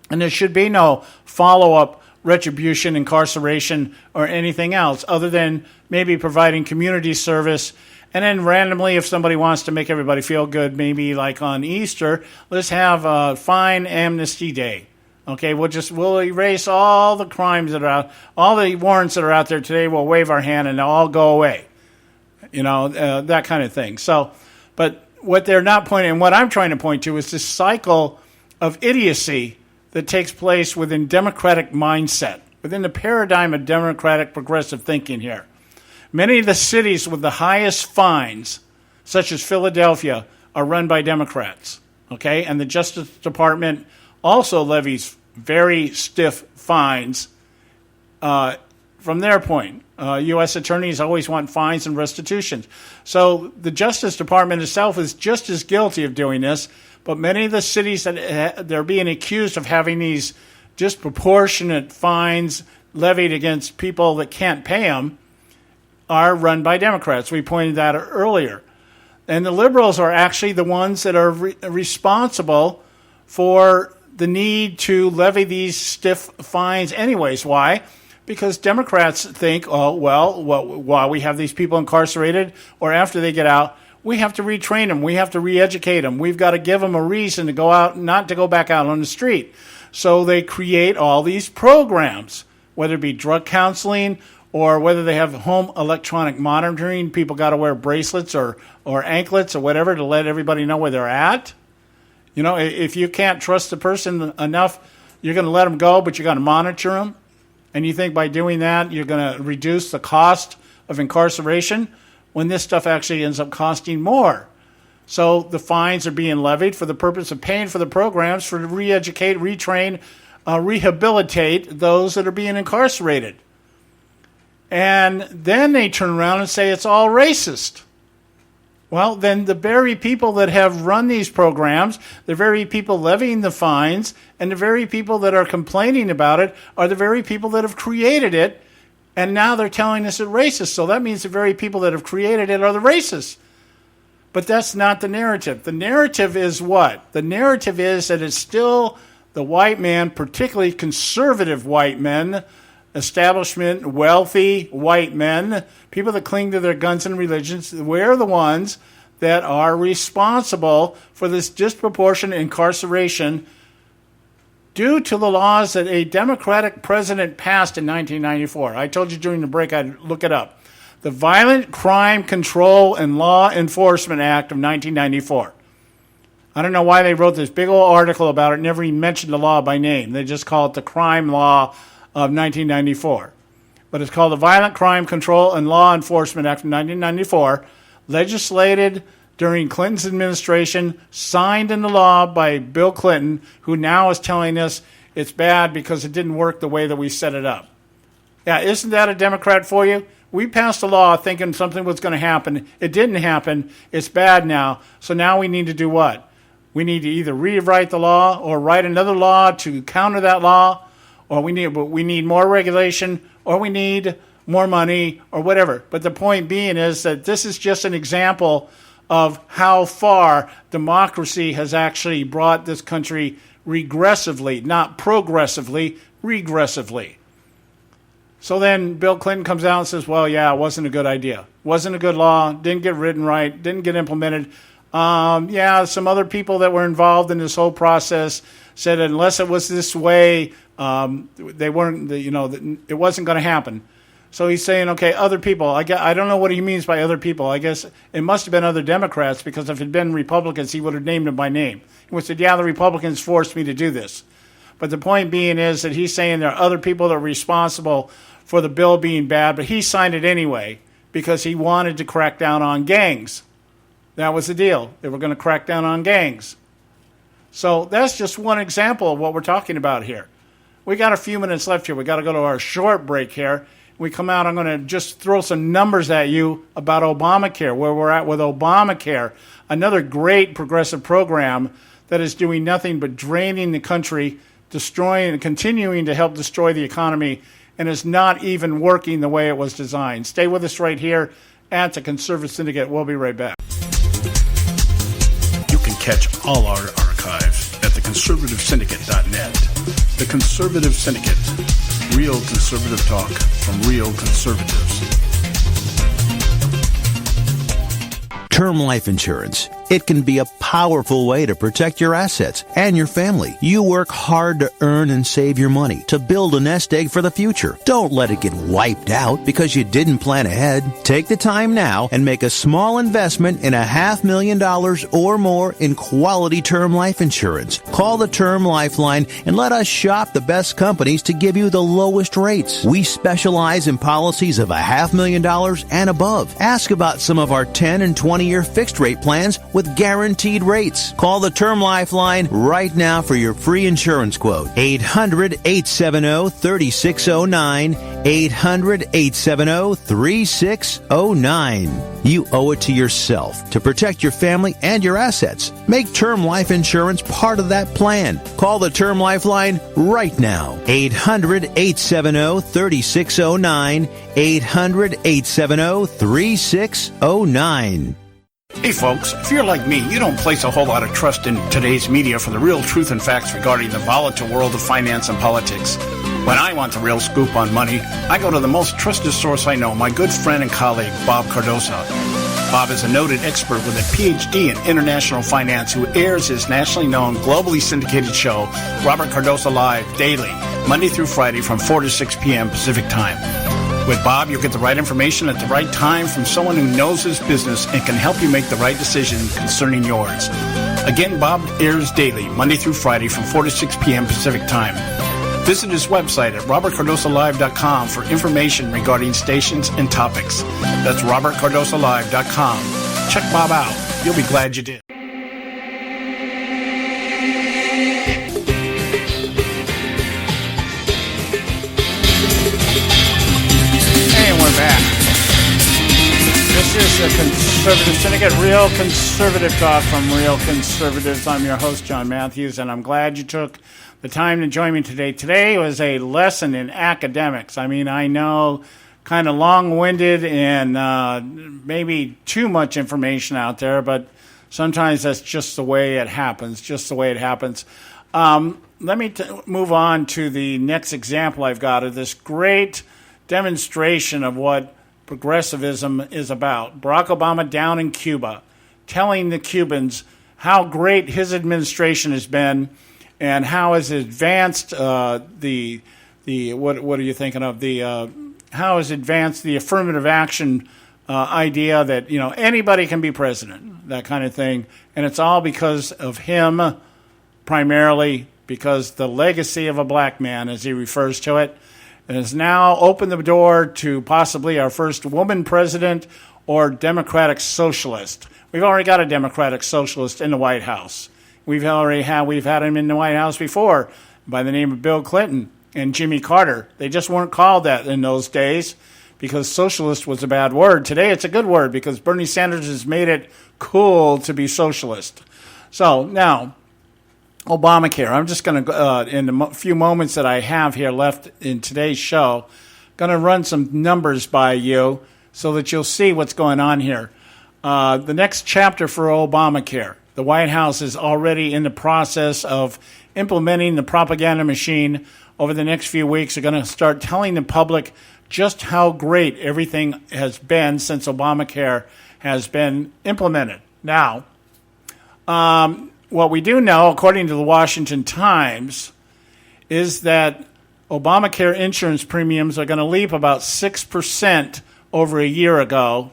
And there should be no follow-up retribution, incarceration, or anything else other than maybe providing community service. And then randomly, if somebody wants to make everybody feel good, maybe like on Easter, let's have a fine amnesty day. Okay, we'll erase all the crimes that are out, all the warrants that are out there today. We'll wave our hand and they'll all go away. You know, that kind of thing. So, but what they're not pointing, and what I'm trying to point to, is this cycle of idiocy that takes place within democratic mindset, within the paradigm of democratic progressive thinking here. Many of the cities with the highest fines, such as Philadelphia, are run by Democrats. Okay, and the Justice Department also levies very stiff fines from their point. U.S. attorneys always want fines and restitutions. So the Justice Department itself is just as guilty of doing this, but many of the cities that they're being accused of having these disproportionate fines levied against people that can't pay them are run by Democrats. We pointed that out earlier. And the liberals are actually the ones that are responsible for the need to levy these stiff fines anyways. Why? Because Democrats think, while we have these people incarcerated or after they get out, we have to retrain them. We have to re-educate them. We've got to give them a reason to go out, not to go back out on the street. So they create all these programs, whether it be drug counseling or whether they have home electronic monitoring. People got to wear bracelets or anklets or whatever to let everybody know where they're at. You know, if you can't trust the person enough, you're going to let them go, but you're going to monitor them. And you think by doing that, you're going to reduce the cost of incarceration when this stuff actually ends up costing more. So the fines are being levied for the purpose of paying for the programs to re-educate, retrain, rehabilitate those that are being incarcerated. And then they turn around and say it's all racist. Well, then the very people that have run these programs, the very people levying the fines, and the very people that are complaining about it are the very people that have created it, and now they're telling us it's racist. So that means the very people that have created it are the racists. But that's not the narrative. The narrative is what? The narrative is that it's still the white man, particularly conservative white men, establishment, wealthy white men, people that cling to their guns and religions, we're the ones that are responsible for this disproportionate incarceration due to the laws that a Democratic president passed in 1994. I told you during the break I'd look it up. The Violent Crime Control and Law Enforcement Act of 1994. I don't know why they wrote this big old article about it, never even mentioned the law by name. They just call it the Crime Law of 1994. But it's called the Violent Crime Control and Law Enforcement Act of 1994, legislated during Clinton's administration, signed into law by Bill Clinton, who now is telling us it's bad because it didn't work the way that we set it up. Yeah, isn't that a Democrat for you? We passed a law thinking something was going to happen. It didn't happen. It's bad now. So now we need to do what? We need to either rewrite the law or write another law to counter that law, or we need more regulation, or we need more money, or whatever. But the point being is that this is just an example of how far democracy has actually brought this country regressively, not progressively, regressively. So then Bill Clinton comes out and says, well, yeah, it wasn't a good idea. Wasn't a good law, didn't get written right, didn't get implemented. Some other people that were involved in this whole process said unless it was this way, they weren't, it wasn't going to happen. So he's saying, okay, other people. I don't know what he means by other people. I guess it must have been other Democrats, because if it had been Republicans, he would have named them by name. He would have said, yeah, the Republicans forced me to do this. But the point being is that he's saying there are other people that are responsible for the bill being bad, but he signed it anyway because he wanted to crack down on gangs. That was the deal. They were going to crack down on gangs. So that's just one example of what we're talking about here. We got a few minutes left here. We got to go to our short break here. We come out, I'm going to just throw some numbers at you about Obamacare, where we're at with Obamacare, another great progressive program that is doing nothing but draining the country, destroying and continuing to help destroy the economy, and is not even working the way it was designed. Stay with us right here at the Conservative Syndicate. We'll be right back. You can catch all our archives at theconservativesyndicate.net. The Conservative Syndicate. Real conservative talk from real conservatives. Term life insurance. It can be a powerful way to protect your assets and your family. You work hard to earn and save your money to build a nest egg for the future. Don't let it get wiped out because you didn't plan ahead. Take the time now and make a small investment in $500,000 or more in quality term life insurance. Call the Term Lifeline and let us shop the best companies to give you the lowest rates. We specialize in policies of $500,000 and above. Ask about some of our 10 and 20-year fixed rate plans with guaranteed rates. Call the Term Lifeline right now for your free insurance quote. 800-870-3609. 800-870-3609. You owe it to yourself to protect your family and your assets. Make term life insurance part of that plan. Call the Term Lifeline right now. 800-870-3609. 800-870-3609. Hey folks, if you're like me, you don't place a whole lot of trust in today's media for the real truth and facts regarding the volatile world of finance and politics. When I want the real scoop on money, I go to the most trusted source I know, my good friend and colleague, Bob Cardoso. Bob is a noted expert with a PhD in international finance who airs his nationally known, globally syndicated show, Robert Cardoso Live, daily, Monday through Friday from 4 to 6 p.m. Pacific Time. With Bob, you'll get the right information at the right time from someone who knows his business and can help you make the right decision concerning yours. Again, Bob airs daily, Monday through Friday from 4 to 6 p.m. Pacific Time. Visit his website at robertcardosolive.com for information regarding stations and topics. That's robertcardosolive.com. Check Bob out. You'll be glad you did. We're back. This is the Conservative Syndicate, real conservative talk from real conservatives. I'm your host, John Matthews, and I'm glad you took the time to join me today. Today was a lesson in academics. I mean, I know, kind of long-winded and maybe too much information out there, but sometimes that's just the way it happens, Let me move on to the next example I've got of this great demonstration of what progressivism is about. Barack Obama down in Cuba, telling the Cubans how great his administration has been and how has advanced what are you thinking of, how has advanced the affirmative action idea that anybody can be president. that kind of thing. And it's all because of him, primarily because the legacy of a black man, as he refers to it, has now opened the door to possibly our first woman president or Democratic socialist. We've already got a Democratic socialist in the White House. We've had him in the White House before by the name of Bill Clinton and Jimmy Carter. They just weren't called that in those days because socialist was a bad word. Today it's a good word because Bernie Sanders has made it cool to be socialist. So now, Obamacare. I'm just going to, in the few moments that I have here left in today's show, going to run some numbers by you so that you'll see what's going on here. The next chapter for Obamacare. The White House is already in the process of implementing the propaganda machine. Over the next few weeks, they're going to start telling the public just how great everything has been since Obamacare has been implemented. Now, what we do know, according to the Washington Times, is that Obamacare insurance premiums are going to leap about 6% over a year ago,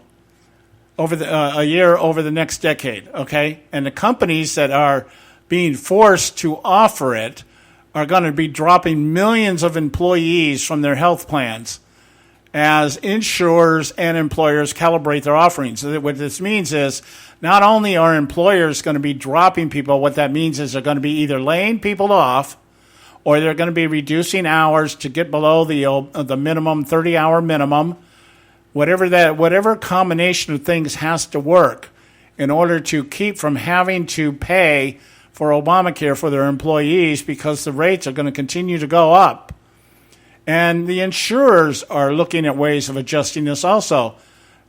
over the next decade, okay? And the companies that are being forced to offer it are going to be dropping millions of employees from their health plans as insurers and employers calibrate their offerings. So what this means is not only are employers going to be dropping people, what that means is they're going to be either laying people off or they're going to be reducing hours to get below the minimum, 30-hour minimum. Whatever combination of things has to work in order to keep from having to pay for Obamacare for their employees because the rates are going to continue to go up. And the insurers are looking at ways of adjusting this also.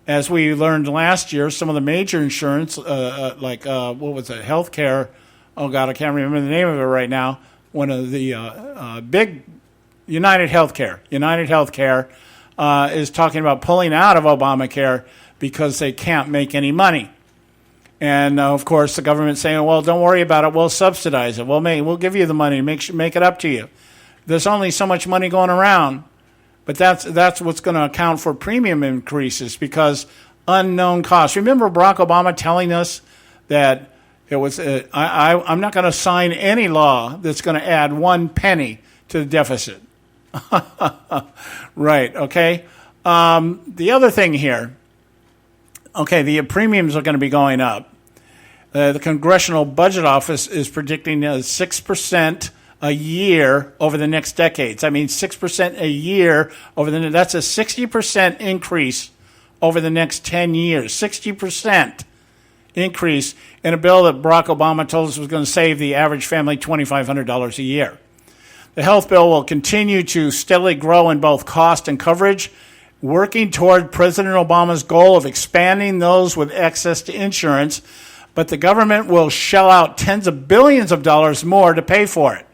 As we learned last year, some of the major insurance, what was it, healthcare, oh God, I can't remember the name of it right now, one of the big, United Healthcare is talking about pulling out of Obamacare because they can't make any money. And, of course, the government's saying, well, don't worry about it. We'll subsidize it. We'll give you the money, make it up to you. There's only so much money going around. But that's what's going to account for premium increases because unknown costs. Remember Barack Obama telling us that it was I'm not going to sign any law that's going to add 1 penny to the deficit. Right, okay. The other thing here, okay, the premiums are going to be going up. The Congressional Budget Office is predicting 6% a year over the next decades. I mean, 6% a year that's a 60% increase over the next 10 years. 60% increase in a bill that Barack Obama told us was going to save the average family $2,500 a year. The health bill will continue to steadily grow in both cost and coverage, working toward President Obama's goal of expanding those with access to insurance, but the government will shell out tens of billions of dollars more to pay for it.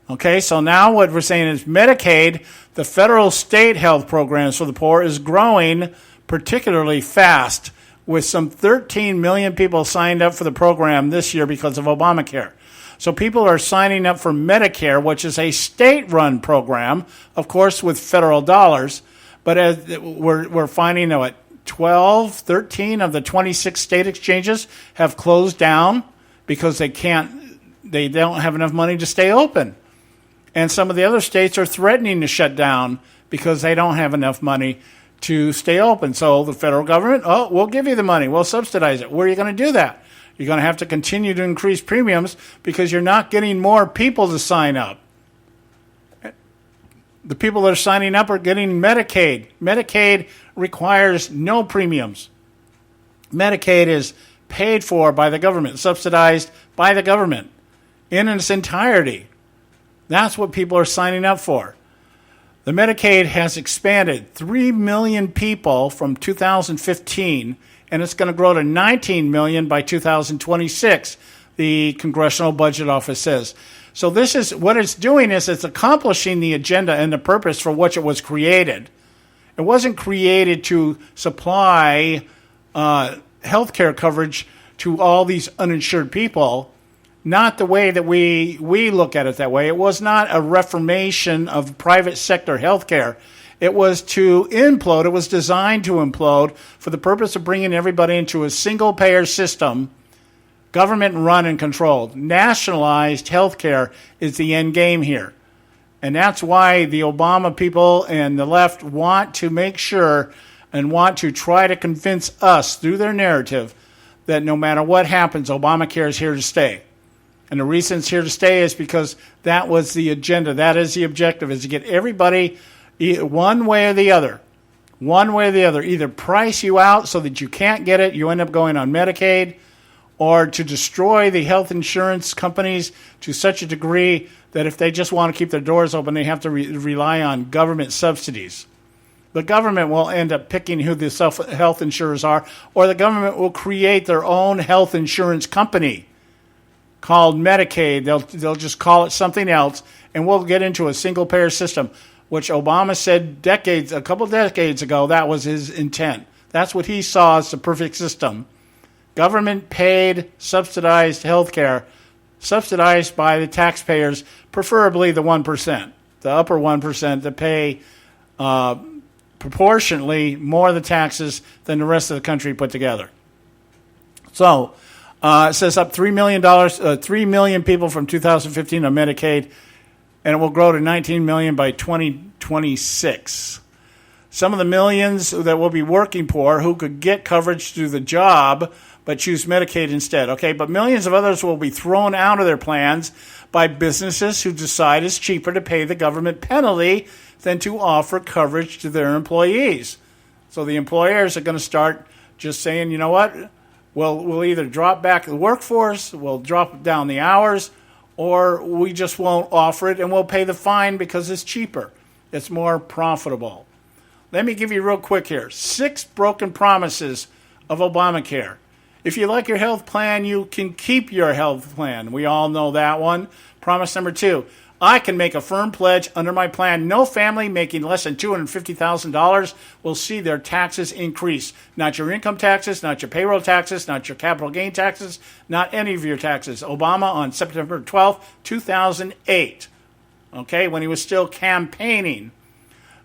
Okay, so now what we're saying is Medicaid, the federal state health programs for the poor, is growing particularly fast, with some 13 million people signed up for the program this year because of Obamacare. So people are signing up for Medicare, which is a state-run program, of course, with federal dollars. But as we're finding that 13 of the 26 state exchanges have closed down because they don't have enough money to stay open. And some of the other states are threatening to shut down because they don't have enough money to stay open. So the federal government, we'll give you the money. We'll subsidize it. Where are you going to do that? You're going to have to continue to increase premiums because you're not getting more people to sign up. The people that are signing up are getting Medicaid. Medicaid requires no premiums. Medicaid is paid for by the government, subsidized by the government in its entirety. That's what people are signing up for. The Medicaid has expanded 3 million people from 2015, and it's going to grow to 19 million by 2026, the Congressional Budget Office says. So this is what it's doing is it's accomplishing the agenda and the purpose for which it was created. It wasn't created to supply health care coverage to all these uninsured people. Not the way that we look at it that way. It was not a reformation of private sector health care. It was to implode. It was designed to implode for the purpose of bringing everybody into a single-payer system, government-run and controlled. Nationalized health care is the end game here. And that's why the Obama people and the left want to make sure and want to try to convince us through their narrative that no matter what happens, Obamacare is here to stay. And the reason it's here to stay is because that was the agenda. That is the objective, is to get everybody one way or the other. One way or the other. Either price you out so that you can't get it, you end up going on Medicaid, or to destroy the health insurance companies to such a degree that if they just want to keep their doors open, they have to rely on government subsidies. The government will end up picking who the health insurers are, or the government will create their own health insurance company called Medicaid. They'll just call it something else, and we'll get into a single-payer system, which Obama said a couple decades ago, that was his intent. That's what he saw as the perfect system. Government-paid, subsidized health care, subsidized by the taxpayers, preferably the 1%, the upper 1% that pay proportionately more of the taxes than the rest of the country put together. So it says up $3 million people from 2015 on Medicaid, and it will grow to 19 million by 2026. Some of the millions that will be working poor who could get coverage through the job but choose Medicaid instead. Okay, but millions of others will be thrown out of their plans by businesses who decide it's cheaper to pay the government penalty than to offer coverage to their employees. So the employers are going to start just saying, you know what, we'll either drop back the workforce, we'll drop down the hours, or we just won't offer it and we'll pay the fine because it's cheaper. It's more profitable. Let me give you real quick here. 6 broken promises of Obamacare. If you like your health plan, you can keep your health plan. We all know that one. Promise number 2. I can make a firm pledge under my plan. No family making less than $250,000 will see their taxes increase. Not your income taxes, not your payroll taxes, not your capital gain taxes, not any of your taxes. Obama on September 12, 2008, okay, when he was still campaigning.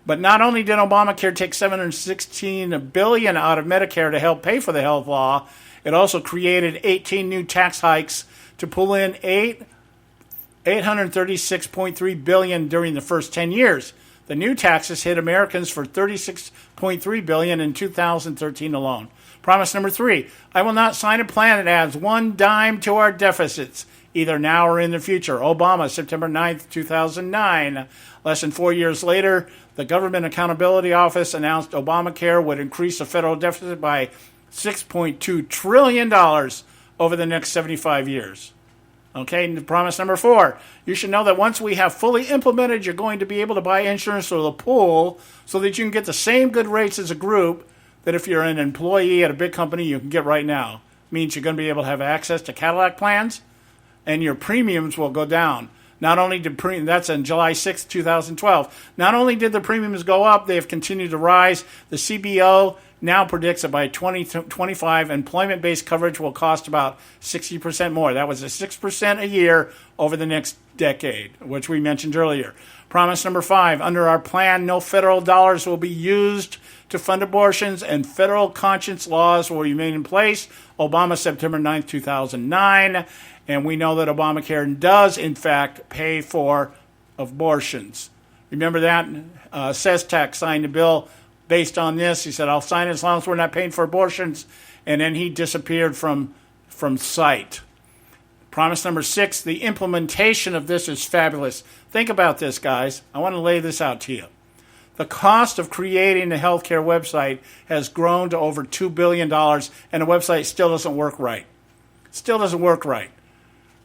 But not only did Obamacare take $716 billion out of Medicare to help pay for the health law, it also created 18 new tax hikes to pull in $836.3 billion during the first 10 years. The new taxes hit Americans for $36.3 billion in 2013 alone. Promise number 3, I will not sign a plan that adds one dime to our deficits, either now or in the future. Obama, September 9th, 2009. Less than 4 years later, the Government Accountability Office announced Obamacare would increase the federal deficit by $6.2 trillion over the next 75 years. Okay, promise number 4. You should know that once we have fully implemented, you're going to be able to buy insurance through the pool so that you can get the same good rates as a group that if you're an employee at a big company, you can get right now. Means you're going to be able to have access to Cadillac plans, and your premiums will go down. Not only did that's on July 6, 2012. Not only did the premiums go up, they have continued to rise. The CBO now predicts that by 2025, employment-based coverage will cost about 60% more. That was a 6% a year over the next decade, which we mentioned earlier. Promise number 5, under our plan, no federal dollars will be used to fund abortions, and federal conscience laws will remain in place. Obama, September 9, 2009. And we know that Obamacare does, in fact, pay for abortions. Remember that? Sestak signed a bill based on this. He said, I'll sign it as long as we're not paying for abortions. And then he disappeared from sight. Promise number 6, the implementation of this is fabulous. Think about this, guys. I want to lay this out to you. The cost of creating the healthcare website has grown to over $2 billion, and the website still doesn't work right. Still doesn't work right.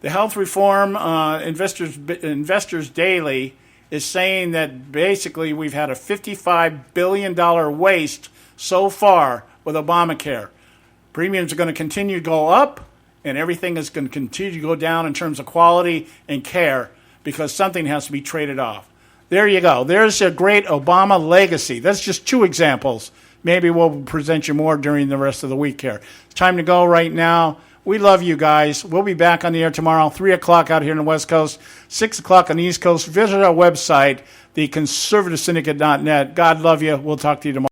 The health reform Investors Daily is saying that basically we've had a $55 billion waste so far with Obamacare. Premiums are going to continue to go up, and everything is going to continue to go down in terms of quality and care because something has to be traded off. There you go. There's a great Obama legacy. That's just 2 examples. Maybe we'll present you more during the rest of the week here. It's time to go right now. We love you guys. We'll be back on the air tomorrow, 3 o'clock out here on the West Coast, 6 o'clock on the East Coast. Visit our website, theconservativesyndicate.net. God love you. We'll talk to you tomorrow.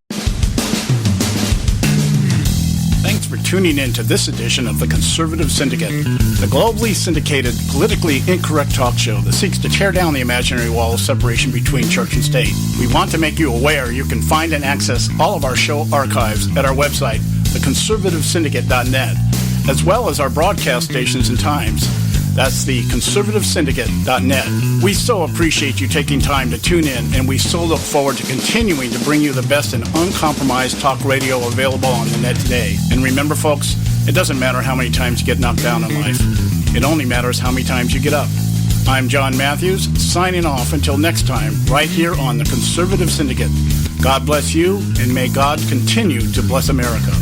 Thanks for tuning in to this edition of the Conservative Syndicate, the globally syndicated, politically incorrect talk show that seeks to tear down the imaginary wall of separation between church and state. We want to make you aware you can find and access all of our show archives at our website, theconservativesyndicate.net, as well as our broadcast stations and times. That's the conservativesyndicate.net. We so appreciate you taking time to tune in, and we so look forward to continuing to bring you the best and uncompromised talk radio available on the net today. And remember, folks, it doesn't matter how many times you get knocked down in life. It only matters how many times you get up. I'm John Matthews, signing off until next time, right here on the Conservative Syndicate. God bless you, and may God continue to bless America.